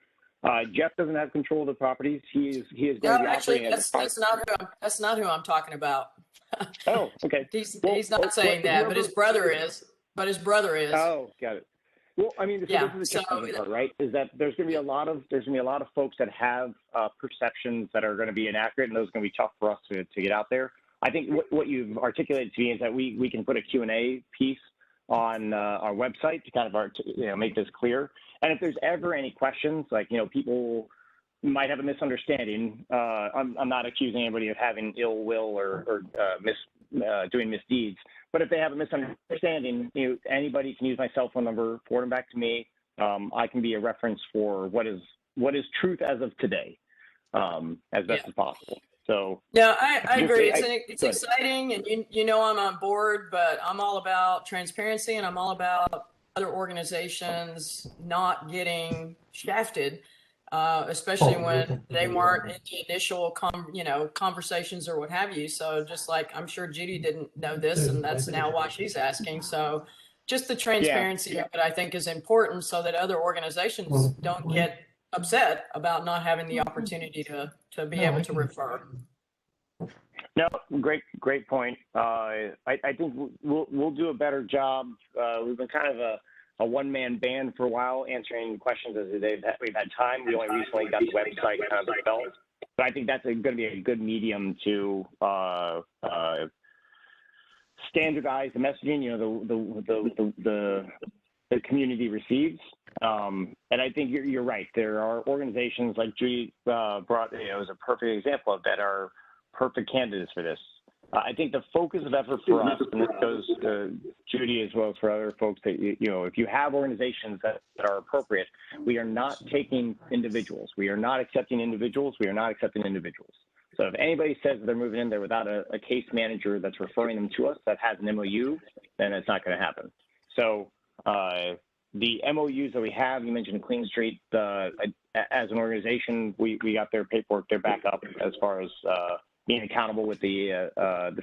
Jeff doesn't have control of the properties. He is going to be operating as that's not who I'm talking about. Oh, okay. He's not saying that, but his brother is. Oh, got it. Well, I mean, this is the challenging part, right? Is that there's going to be a lot of folks that have perceptions that are going to be inaccurate, and those are going to be tough for us to get out there. I think what you've articulated to me is that we can put a Q&A piece on our website to kind of make this clear. And if there's ever any questions, like, you know, people might have a misunderstanding. I'm not accusing anybody of having ill will or doing misdeeds. But if they have a misunderstanding, you know, anybody can use my cell phone number, forward them back to me. I can be a reference for what is truth as of today, as best as possible. So yeah, I agree. It's exciting, and you know I'm on board, but I'm all about transparency, and I'm all about other organizations not getting shafted, especially when they weren't in the initial conversations or what have you. So just like I'm sure Judy didn't know this, and that's now why she's asking. So just the transparency of it, I think, is important, so that other organizations don't get upset about not having the opportunity to be able to refer. No, great point. I think we'll do a better job. We've been kind of a one-man band for a while, answering questions as we've had time. We only recently got the website kind of developed, but I think that's going to be a good medium to standardize the messaging, the community receives. And I think you're right. There are organizations like Judy brought, as a perfect example of that, are perfect candidates for this. I think the focus of effort for us, and this goes to Judy as well as for other folks, that if you have organizations that are appropriate, we are not taking individuals. We are not accepting individuals. We are not accepting individuals. So if anybody says they're moving in there without a case manager that's referring them to us that has an MOU, then it's not going to happen. So the MOUs that we have, you mentioned Clean Street, as an organization, we got their paperwork, their backup as far as being accountable with the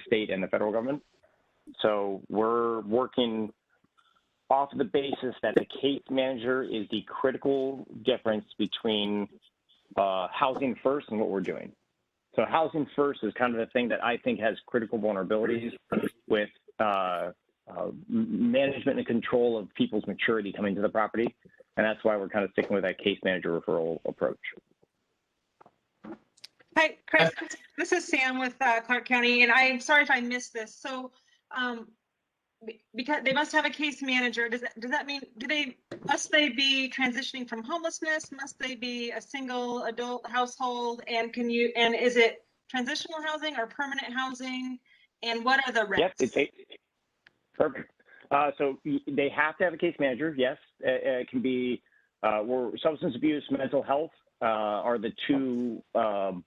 state and the federal government. So we're working off of the basis that the case manager is the critical difference between housing first and what we're doing. So housing first is kind of the thing that I think has critical vulnerabilities with management and control of people's maturity coming to the property. And that's why we're kind of sticking with that case manager referral approach. Hi, Chris. This is Sam with Clark County, and I'm sorry if I missed this. So, because they must have a case manager, does that mean must they be transitioning from homelessness? Must they be a single adult household? And is it transitional housing or permanent housing? And what are the rents? Yep, perfect. So they have to have a case manager. Yes, it can be substance abuse, mental health. Are the two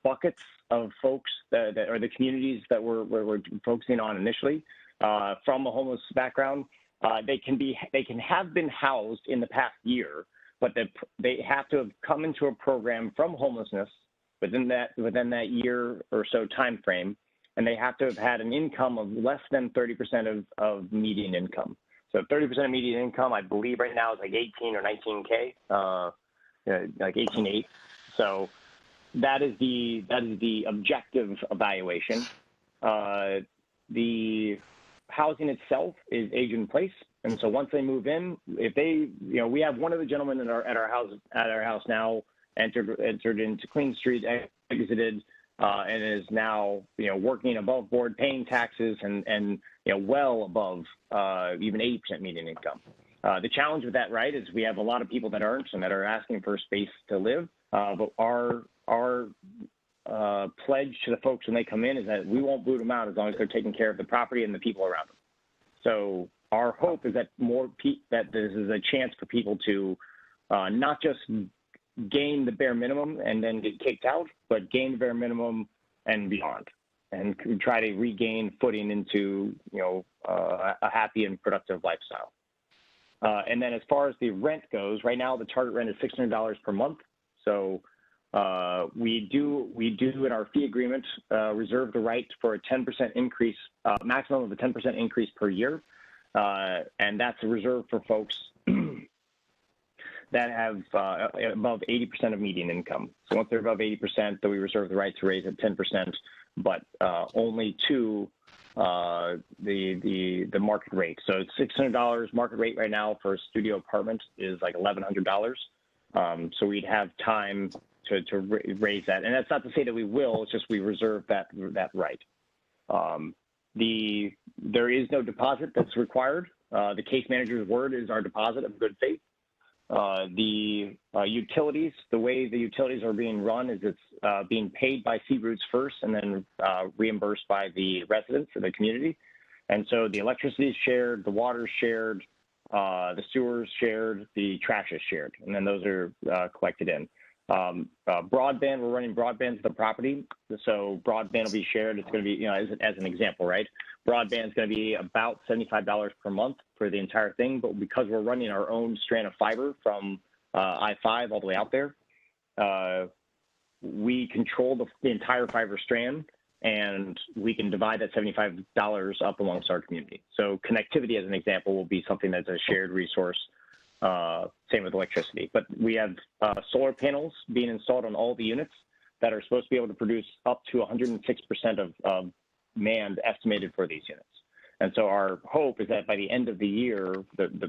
buckets of folks that are the communities that we're focusing on initially from a homeless background. They can have been housed in the past year, but they have to have come into a program from homelessness within that year or so time frame, and they have to have had an income of less than 30% of median income. So 30% of median income, I believe right now is like 18 or 19K. Like 18.8. So that is the objective evaluation. The housing itself is age in place, and so once they move in, if they, we have one of the gentlemen at our house now entered into Clean Street, exited, and is now working above board, paying taxes, and well above even 80% median income. The challenge with that, right, is we have a lot of people that aren't and that are asking for a space to live. But our pledge to the folks when they come in is that we won't boot them out as long as they're taking care of the property and the people around them. So our hope is that that this is a chance for people to not just gain the bare minimum and then get kicked out, but gain the bare minimum and beyond, and try to regain footing into a happy and productive lifestyle. And then as far as the rent goes, right now the target rent is $600 per month. So we do in our fee agreement reserve the right for a 10% increase, maximum of a 10% increase per year, and that's reserved for folks that have above 80% of median income. So once they're above 80%, then we reserve the right to raise it 10%, but only to the market rate. So it's $600 market rate right now for a studio apartment is like $1,100. So we'd have time to raise that, and that's not to say that we will. It's just we reserve that right. There is no deposit that's required. The case manager's word is our deposit of good faith. The utilities, the way the utilities are being run is it's being paid by C-Roots first and then reimbursed by the residents of the community. And so the electricity is shared, the water is shared, the sewers shared, the trash is shared, and then those are collected in. Broadband, we're running broadband to the property, so broadband will be shared. It's going to be, as an example, right? Broadband is going to be about $75 per month for the entire thing, but because we're running our own strand of fiber from I-5 all the way out there, we control the entire fiber strand, and we can divide that $75 up amongst our community. So connectivity, as an example, will be something that's a shared resource. Same with electricity. But we have solar panels being installed on all the units that are supposed to be able to produce up to 106% of demand estimated for these units. And so our hope is that by the end of the year,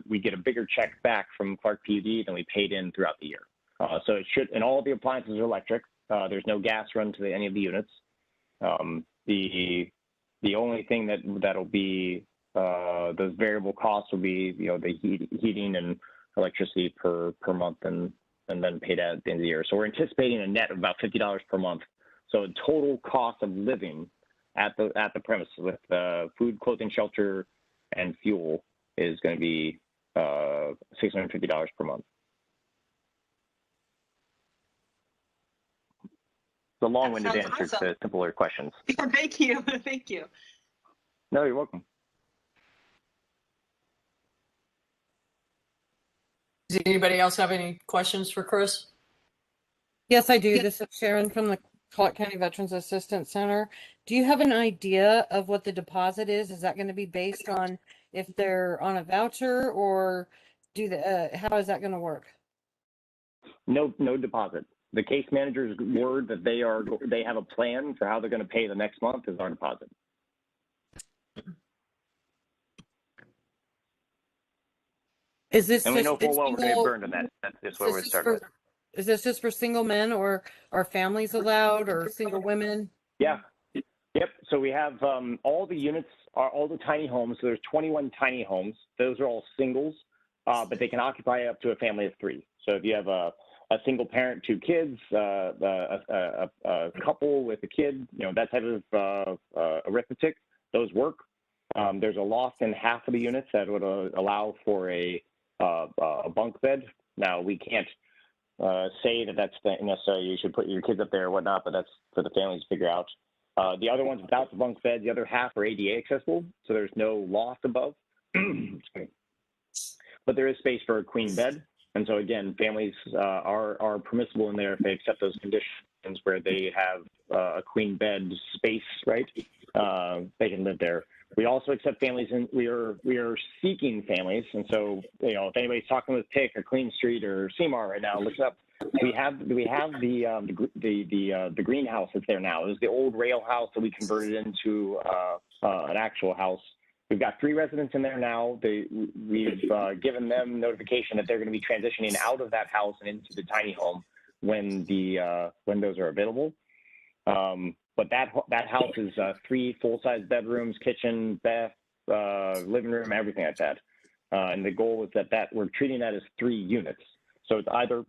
we get a bigger check back from Clark PUD than we paid in throughout the year. So it should, and all of the appliances are electric. There's no gas run to any of the units. The only thing that'll be those variable costs will be, the heating and electricity per month and then paid out at the end of the year. So we're anticipating a net of about $50 per month. So the total cost of living at the premise with food, clothing, shelter, and fuel is going to be $650 per month. The long-winded sounds answer awesome. to simpler questions. Yeah, thank you. Thank you. No, you're welcome. Does anybody else have any questions for Chris? Yes, I do. This is Sharon from the Clark County Veterans Assistance Center. Do you have an idea of what the deposit is? Is that going to be based on if they're on a voucher, or how is that going to work? No deposit. The case manager's word that they have a plan for how they're going to pay the next month is our deposit. Is this And we know just full well we're going to get single- burned on that. That's just what we're starting with. Is this just for single men, or are families allowed, or single women? Yeah. Yep. So we have all the units are all the tiny homes. So there's 21 tiny homes. Those are all singles, but they can occupy up to a family of 3. So if you have a single parent, 2 kids, a couple with a kid, that type of arithmetic, those work. There's a loft in half of the units that would allow for a bunk bed. Now, we can't say that that's necessarily you should put your kids up there or whatnot, but that's for the families to figure out. The other ones without the bunk bed, the other half are ADA accessible, so there's no loft above. But there is space for a queen bed. And so again, families are permissible in there if they accept those conditions where they have a queen bed space, right? They can live there. We also accept families, and we are seeking families. And so, if anybody's talking with PIC or Clean Street or CMAR right now, look it up. We have the greenhouse that's there now. It was the old rail house that we converted into an actual house. We've got 3 residents in there now. We've given them notification that they're going to be transitioning out of that house and into the tiny home when those are available. But that house is 3 full-size bedrooms, kitchen, bath, living room, everything like that. And the goal is that we're treating that as 3 units. So it's either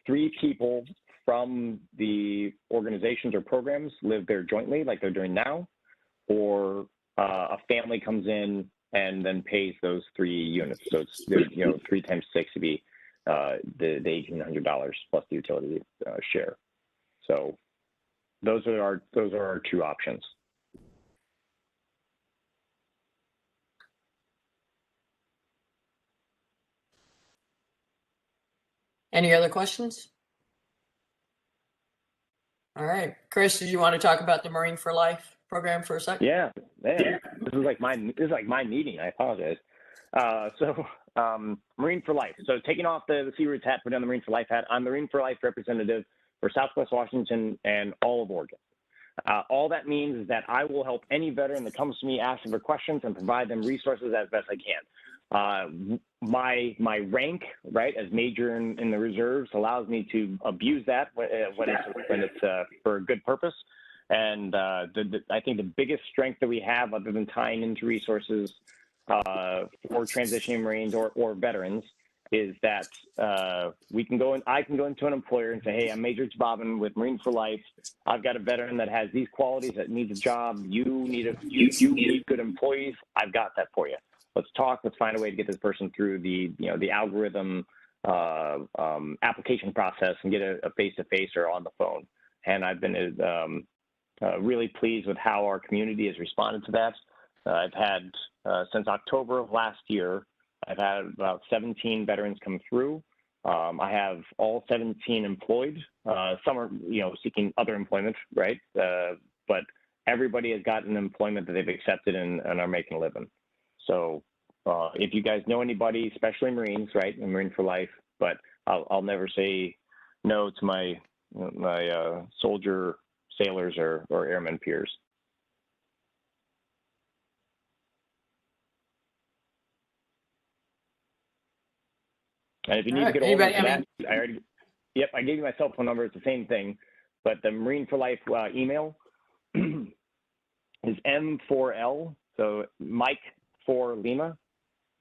3 people from the organizations or programs live there jointly, like they're doing now, or a family comes in and then pays those 3 units. So it's 3 times 6 would be the $1,800 plus the utility share. So those are our 2 options. Any other questions? All right, Chris, did you want to talk about the Marine for Life program for a second? Yeah. This is like my meeting. I apologize. Marine for Life. So taking off the Sea Roots hat, putting on the Marine for Life hat. I'm the Marine for Life representative for Southwest Washington and all of Oregon. All that means is that I will help any veteran that comes to me asking for questions and provide them resources as best I can. My rank, right, as major in the reserves allows me to abuse that when it's for a good purpose. And I think the biggest strength that we have, other than tying into resources for transitioning Marines or veterans, is that I can go into an employer and say, hey, I'm Major Bobbin with Marine for Life. I've got a veteran that has these qualities that needs a job. You need good employees. I've got that for you. Let's talk. Let's find a way to get this person through the algorithm application process and get a face-to-face or on the phone. And I've been really pleased with how our community has responded to that. I've had, since October of last year, I've had about 17 veterans come through. I have all 17 employed. Some are, seeking other employment, right? But everybody has gotten employment that they've accepted and are making a living. So if you guys know anybody, especially Marines, right, and Marine for Life, but I'll never say no to my soldier, sailors, or airmen peers. And if you need to get hold of that, I gave you my cell phone number. It's the same thing, but the Marine for Life email is M4L, So Mike for Lima,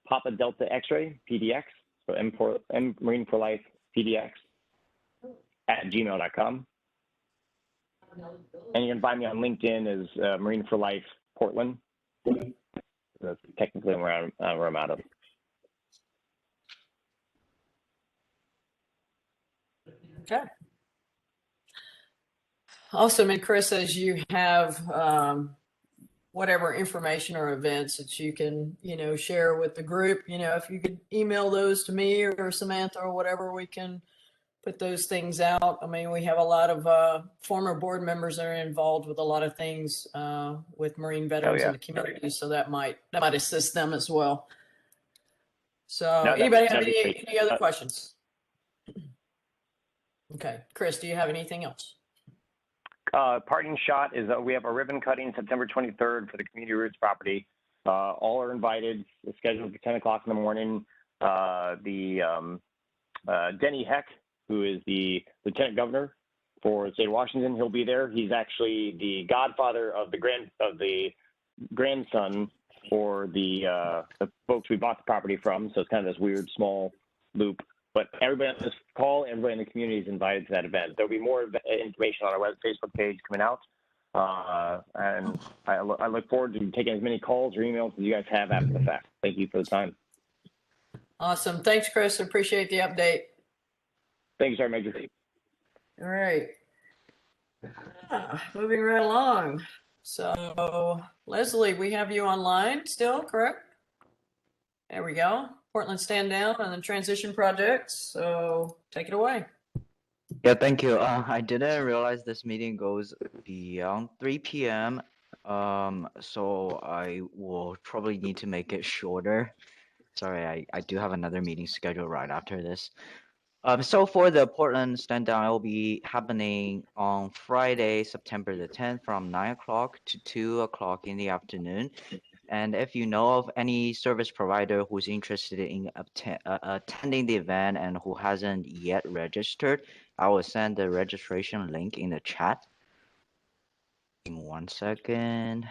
Papa Delta X-ray PDX. So M Marine for Life PDX @gmail.com. And you can find me on LinkedIn as Marine for Life Portland. That's technically where I'm out of. Okay. Awesome. And Chris, as you have whatever information or events that you can, share with the group, if you could email those to me or Samantha or whatever, we can put those things out. I mean, we have a lot of former board members that are involved with a lot of things with Marine veterans in the community, so that might assist them as well. So, No, anybody have any other questions? Okay, Chris, do you have anything else? Parting shot is that we have a ribbon cutting September 23rd for the Community Roots property. All are invited. It's scheduled for 10 o'clock in the morning. Denny Heck, who is the Lieutenant Governor for the state of Washington, he'll be there. He's actually the godfather of the grandson for the folks we bought the property from. So it's kind of this weird small loop. But everybody on this call, everybody in the community is invited to that event. There'll be more information on our Facebook page coming out. And I look forward to taking as many calls or emails as you guys have after the fact. Thank you for the time. Awesome. Thanks, Chris. Appreciate the update. Thank you, Sergeant Major. All right. Moving right along. So, Leslie, we have you online still, correct? There we go. Portland stand down on the transition projects. So take it away. Yeah, thank you. I didn't realize this meeting goes beyond 3 p.m. So I will probably need to make it shorter. Sorry, I do have another meeting scheduled right after this. So for the Portland stand down, it will be happening on Friday, September the 10th from 9 o'clock to 2 o'clock in the afternoon. And if you know of any service provider who's interested in attending the event and who hasn't yet registered, I will send the registration link in the chat. Give me 1 second.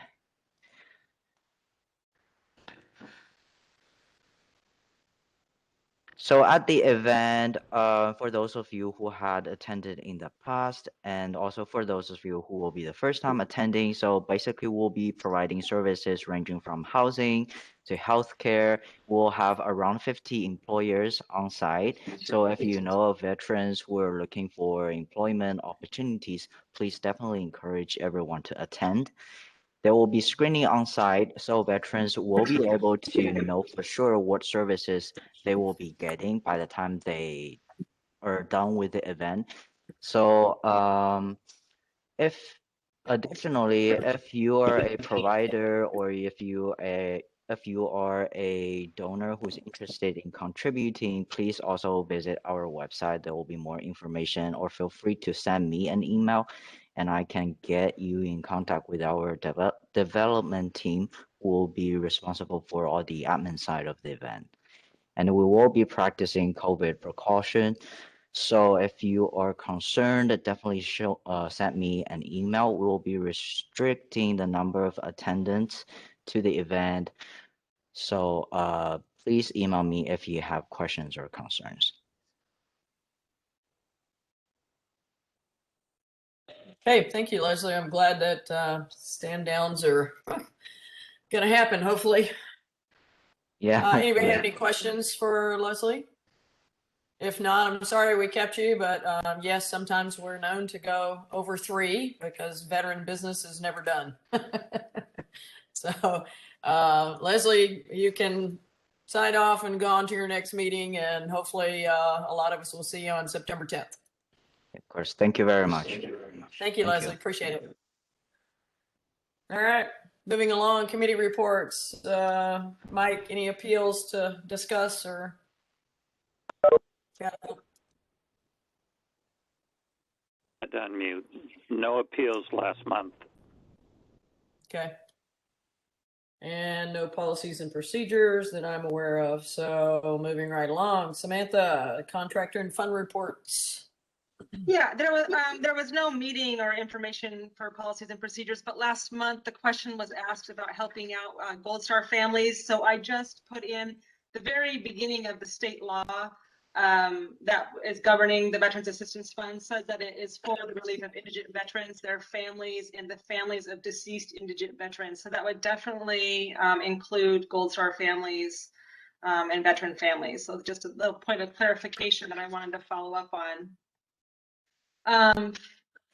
So at the event, for those of you who had attended in the past, and also for those of you who will be the first time attending, so basically we'll be providing services ranging from housing to healthcare. We'll have around 50 employers on site. So if you know of veterans who are looking for employment opportunities, please definitely encourage everyone to attend. There will be screening on site, so veterans will be able to know for sure what services they will be getting by the time they are done with the event. So if you are a provider or if you are a donor who's interested in contributing, please also visit our website. There will be more information, or feel free to send me an email and I can get you in contact with our development team who will be responsible for all the admin side of the event. And we will be practicing COVID precaution. So if you are concerned, definitely send me an email. We will be restricting the number of attendants to the event. So please email me if you have questions or concerns. Okay, thank you, Leslie. I'm glad that stand downs are going to happen, hopefully. Yeah. Anybody have any questions for Leslie? If not, I'm sorry we kept you, but yes, sometimes we're known to go over 3 because veteran business is never done. So, Leslie, you can sign off and go on to your next meeting, and hopefully a lot of us will see you on September 10th. Of course. Thank you very much. Thank you, Leslie. Appreciate it. All right. Moving along, committee reports. Mike, any appeals to discuss or? Unmute. No appeals last month. Okay. And no policies and procedures that I'm aware of. So moving right along, Samantha, contractor and fund reports. Yeah, there was no meeting or information for policies and procedures, but last month the question was asked about helping out Gold Star families. So I just put in the very beginning of the state law that is governing the Veterans Assistance Fund, says that it is for the relief of indigent veterans, their families, and the families of deceased indigent veterans. So that would definitely include Gold Star families and veteran families. So just a little point of clarification that I wanted to follow up on.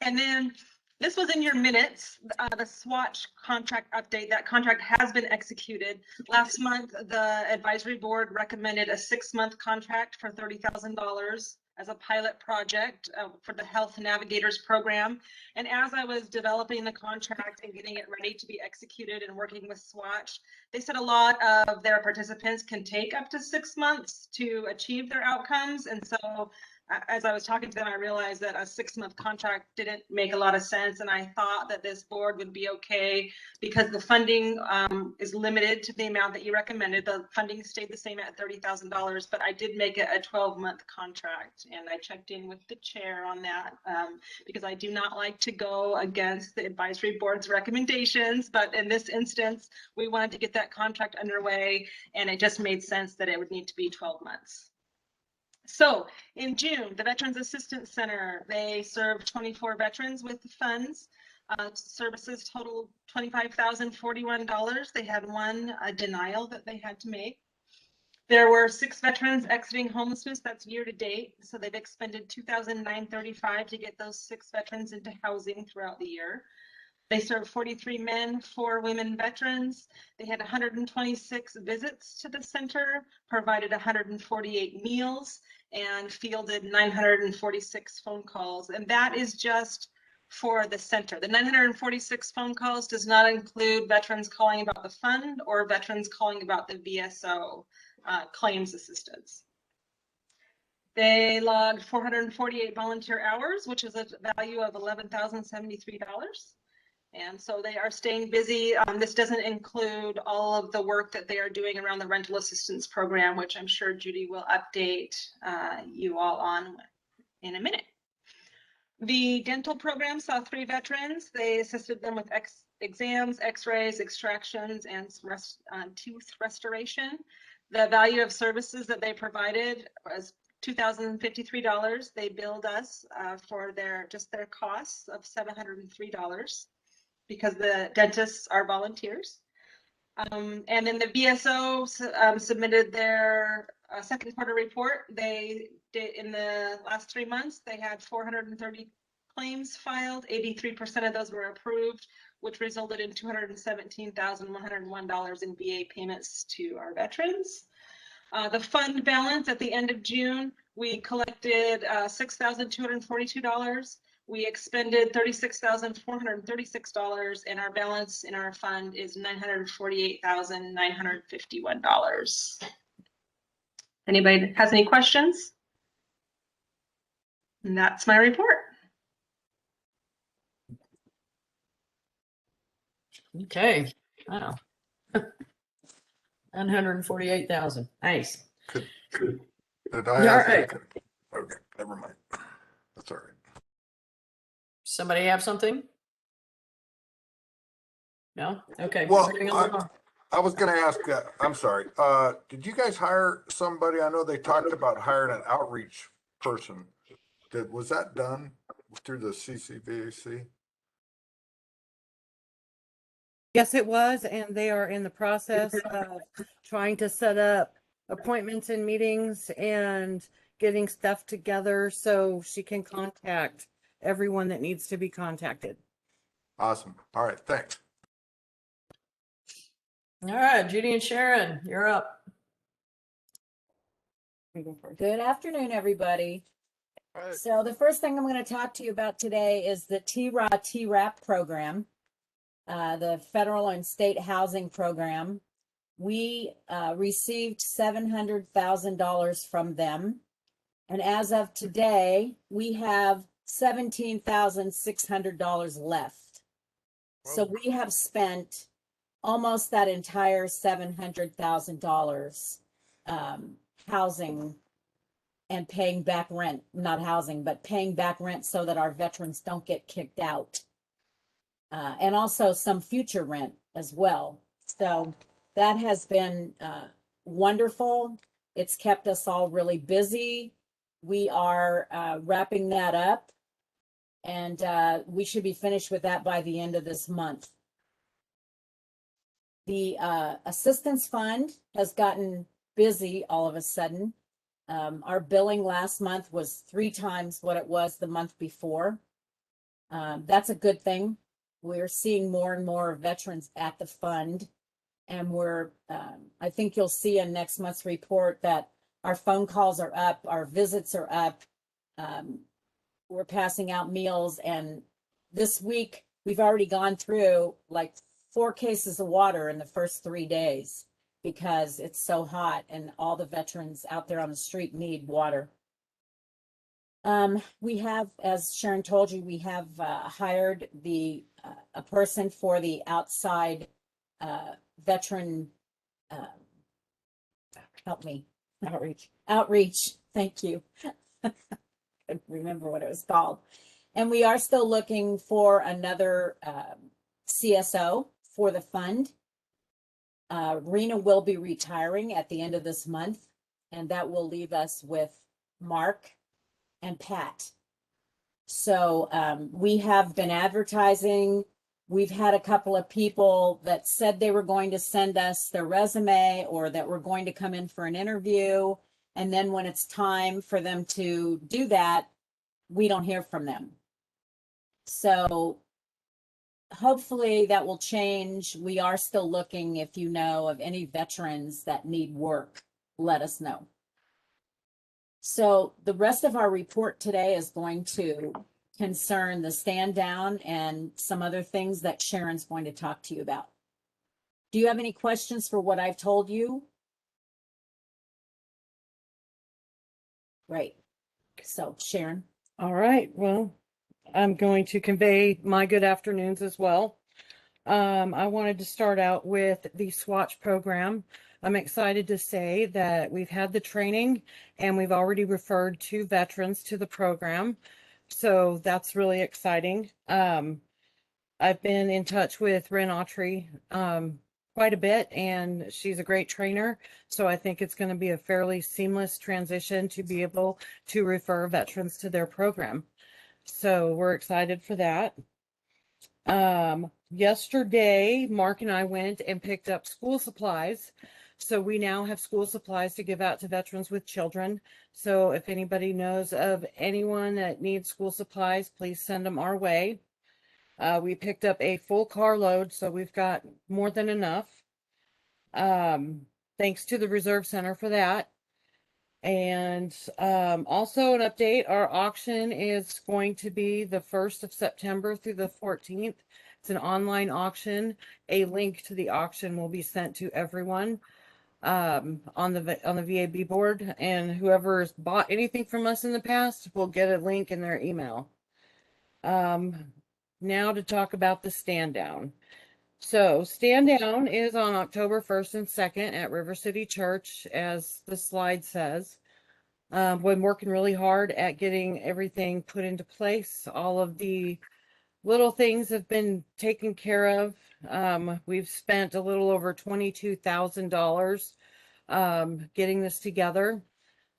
And then this was in your minutes, the Swatch contract update. That contract has been executed. Last month, the advisory board recommended a 6-month contract for $30,000 as a pilot project for the Health Navigators program. And as I was developing the contract and getting it ready to be executed and working with Swatch, they said a lot of their participants can take up to 6 months to achieve their outcomes. And so as I was talking to them, I realized that a 6-month contract didn't make a lot of sense. And I thought that this board would be okay because the funding is limited to the amount that you recommended. The funding stayed the same at $30,000, but I did make it a 12-month contract. And I checked in with the chair on that because I do not like to go against the advisory board's recommendations. But in this instance, we wanted to get that contract underway, and it just made sense that it would need to be 12 months. So in June, the Veterans Assistance Center, they served 24 veterans with the funds. Services totaled $25,041. They had one denial that they had to make. There were 6 veterans exiting homelessness. That's year to date. So they've expended $2,935 to get those 6 veterans into housing throughout the year. They served 43 men, 4 women veterans. They had 126 visits to the center, provided 148 meals, and fielded 946 phone calls. And that is just for the center. The 946 phone calls does not include veterans calling about the fund or veterans calling about the VSO claims assistance. They logged 448 volunteer hours, which is a value of $11,073. And so they are staying busy. This doesn't include all of the work that they are doing around the rental assistance program, which I'm sure Judy will update you all on in a minute. The dental program saw 3 veterans. They assisted them with exams, x-rays, extractions, and tooth restoration. The value of services that they provided was $2,053. They billed us for their costs of $703. Because the dentists are volunteers. And then the VSO submitted their second quarter report. They did, in the last 3 months, they had 430 claims filed. 83% of those were approved, which resulted in $217,101 in VA payments to our veterans. The fund balance at the end of June, we collected $6,242. We expended $36,436, and our balance in our fund is $948,951. Anybody has any questions? And that's my report. Okay. Wow. 948,000. Nice. Did I All ask? right. Okay, never mind. That's all right. Somebody have something? No? Okay. Well, moving along. I was gonna ask, I'm sorry, did you guys hire somebody? I know they talked about hiring an outreach person. Was that done through the CCVAC? Yes, it was, and they are in the process of trying to set up appointments and meetings and getting stuff together so she can contact everyone that needs to be contacted. Awesome. All right, thanks. All right, Judy and Sharon, you're up. Good afternoon, everybody. All right. So the first thing I'm going to talk to you about today is the TRAP program, the federal and state housing program. We received $700,000 from them. And as of today, we have $17,600 left. So we have spent almost that entire $700,000 housing and paying back rent, not housing, but paying back rent so that our veterans don't get kicked out. And also some future rent as well. So that has been wonderful. It's kept us all really busy. We are wrapping that up, and we should be finished with that by the end of this month. The assistance fund has gotten busy all of a sudden. Our billing last month was 3 times what it was the month before. That's a good thing. We're seeing more and more veterans at the fund, and we're, I think you'll see in next month's report that our phone calls are up, our visits are up. We're passing out meals, and this week we've already gone through like 4 cases of water in the first 3 days because it's so hot and all the veterans out there on the street need water. We have, as Sharon told you, we have hired a person for the outside veteran, help me, outreach. Thank you. Couldn't remember what it was called. And we are still looking for another CSO for the fund. Rena will be retiring at the end of this month, and that will leave us with Mark and Pat. So we have been advertising. We've had a couple of people that said they were going to send us their resume or that were going to come in for an interview. And then when it's time for them to do that, we don't hear from them. So hopefully that will change. We are still looking. If you know of any veterans that need work, let us know. So the rest of our report today is going to concern the stand down and some other things that Sharon's going to talk to you about. Do you have any questions for what I've told you? Right. So Sharon. All right. Well, I'm going to convey my good afternoons as well. I wanted to start out with the Swatch program. I'm excited to say that we've had the training and we've already referred 2 veterans to the program. So that's really exciting. I've been in touch with Ren Autry quite a bit, and she's a great trainer. So I think it's going to be a fairly seamless transition to be able to refer veterans to their program. So we're excited for that. Yesterday, Mark and I went and picked up school supplies. So we now have school supplies to give out to veterans with children. So if anybody knows of anyone that needs school supplies, please send them our way. We picked up a full carload, so we've got more than enough. Thanks to the Reserve Center for that. And also an update, our auction is going to be the 1st of September through the 14th. It's an online auction. A link to the auction will be sent to everyone on the VAB board, and whoever's bought anything from us in the past will get a link in their email. Now to talk about the stand down. So stand down is on October 1st and 2nd at River City Church, as the slide says. Been working really hard at getting everything put into place. All of the little things have been taken care of. We've spent a little over $22,000 getting this together.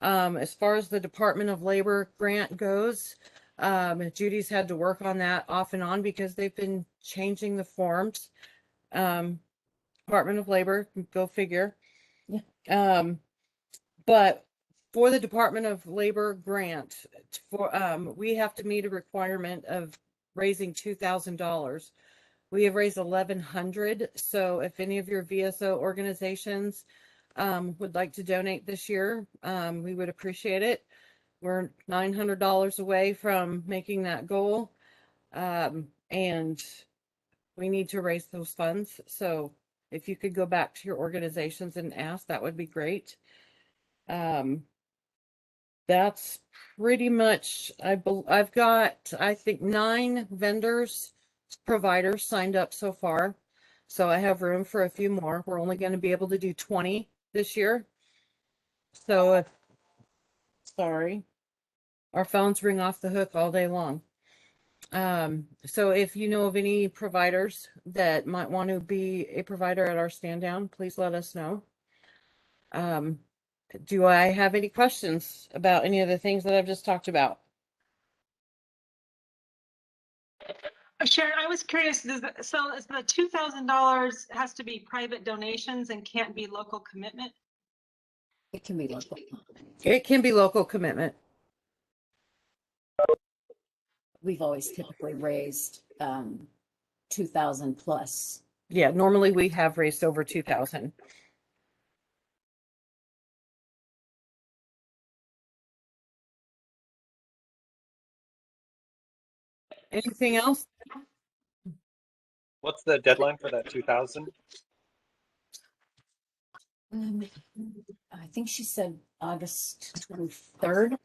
As far as the Department of Labor grant goes, Judy's had to work on that off and on because they've been changing the forms. Department of Labor, go figure. But for the Department of Labor grant, we have to meet a requirement of raising $2,000. We have raised $1,100. So if any of your VSO organizations would like to donate this year, we would appreciate it. We're $900 away from making that goal. And we need to raise those funds. So if you could go back to your organizations and ask, that would be great. That's pretty much, I've got, I think 9 vendors, providers signed up so far. So I have room for a few more. We're only going to be able to do 20 this year. So Sorry. Our phones ring off the hook all day long. So if you know of any providers that might want to be a provider at our stand down, please let us know. Do I have any questions about any of the things that I've just talked about? Sharon, I was curious, so is the $2,000 has to be private donations and can't be local commitment? It can be local. It can be local commitment. We've always typically raised 2,000 plus. Yeah, normally we have raised over 2,000. Anything else? What's the deadline for that 2,000? I think she said August 23rd.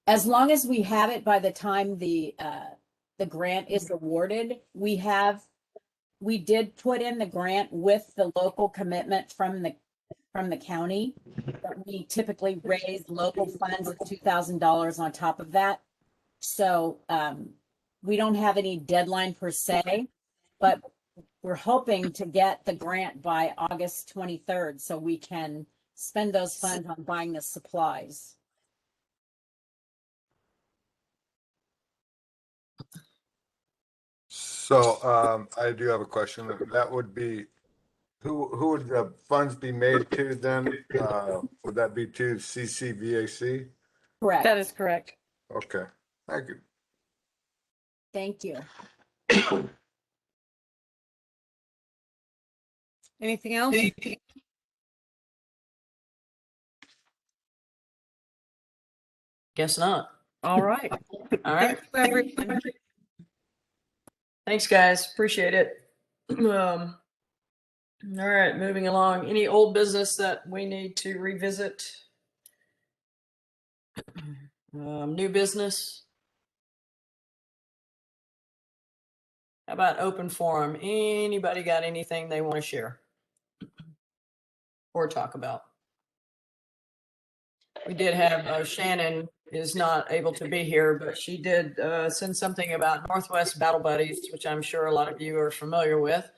As long as we have it by the time the grant is awarded, we did put in the grant with the local commitment from the county. But we typically raise local funds of $2,000 on top of that. So we don't have any deadline per se, but we're hoping to get the grant by August 23rd so we can spend those funds on buying the supplies. So I do have a question. That would be, who would the funds be made to then? Would that be to CCVAC? Correct. That is correct. Okay, thank you. Thank you. Anything else? Guess not. All right. All right. Thank you, everyone. Thanks, guys. Appreciate it. All right, moving along. Any old business that we need to revisit? New business? How about open forum? Anybody got anything they want to share or talk about? We did have Shannon is not able to be here, but she did send something about Northwest Battle Buddies, which I'm sure a lot of you are familiar with.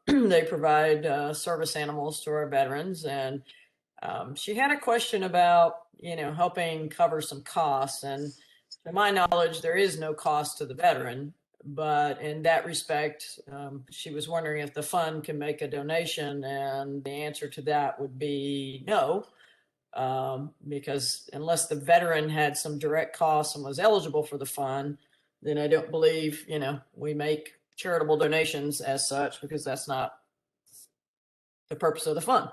They provide service animals to our veterans, and she had a question about, helping cover some costs. And to my knowledge, there is no cost to the veteran, but in that respect, she was wondering if the fund can make a donation, and the answer to that would be no. Because unless the veteran had some direct costs and was eligible for the fund, then I don't believe, we make charitable donations as such, because that's not the purpose of the fund.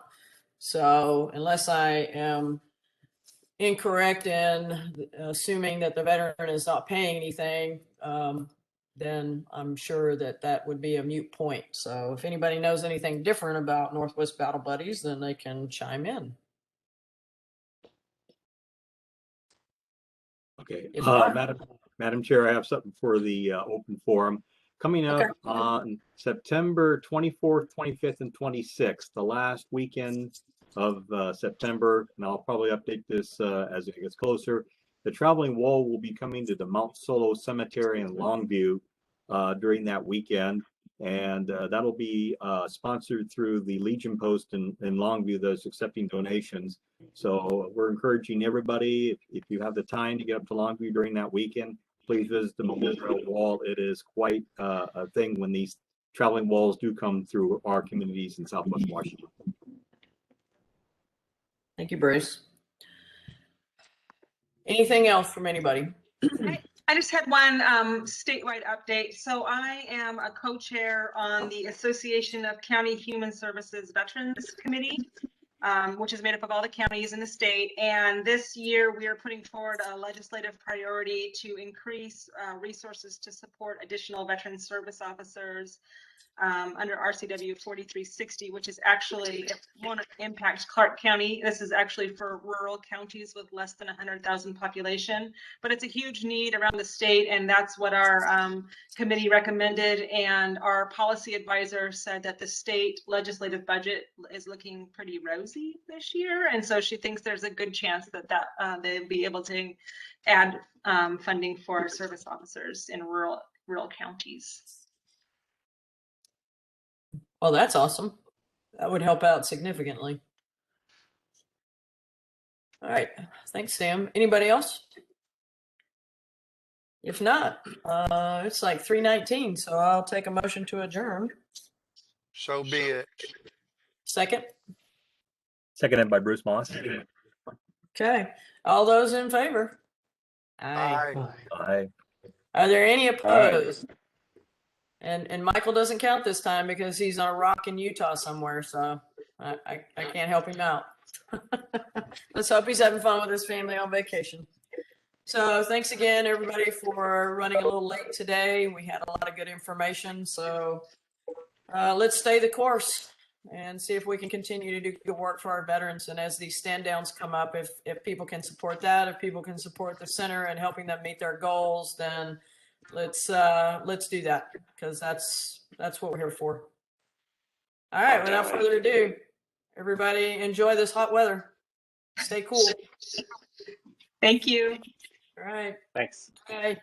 So unless I am incorrect in assuming that the veteran is not paying anything, then I'm sure that would be a moot point. So if anybody knows anything different about Northwest Battle Buddies, then they can chime in. Okay, Madam Chair, I have something for the open forum. Coming up on September 24th, 25th, and 26th, the last weekend of September, and I'll probably update this as it gets closer. The Traveling Wall will be coming to the Mount Solo Cemetery in Longview during that weekend, and that'll be sponsored through the Legion Post in Longview that's accepting donations. So we're encouraging everybody, if you have the time to get up to Longview during that weekend, please visit the Memorial Wall. It is quite a thing when these traveling walls do come through our communities in Southwest Washington. Thank you, Bruce. Anything else from anybody? I just had one statewide update. So I am a co-chair on the Association of County Human Services Veterans Committee, which is made up of all the counties in the state. And this year we are putting forward a legislative priority to increase resources to support additional veteran service officers under RCW 4360, which is actually, it won't impact Clark County. This is actually for rural counties with less than 100,000 population, but it's a huge need around the state, and that's what our committee recommended. And our policy advisor said that the state legislative budget is looking pretty rosy. Rosie this year. And so she thinks there's a good chance that they'll be able to add funding for service officers in rural counties. Well, that's awesome. That would help out significantly. All right. Thanks, Sam. Anybody else? If not, it's like 3:19, so I'll take a motion to adjourn. So be it. Second. Seconded by Bruce Moss. Okay. All those in favor? Aye. Aye. Are there any opposed? And Michael doesn't count this time because he's on a rock in Utah somewhere, so I can't help him out. Let's hope he's having fun with his family on vacation. So thanks again, everybody, for running a little late today. We had a lot of good information, so let's stay the course and see if we can continue to do good work for our veterans. And as these stand downs come up, if people can support that, if people can support the center and helping them meet their goals, then let's do that, because that's what we're here for. All right, without further ado, everybody enjoy this hot weather. Stay cool. Thank you. All right. Thanks. Bye.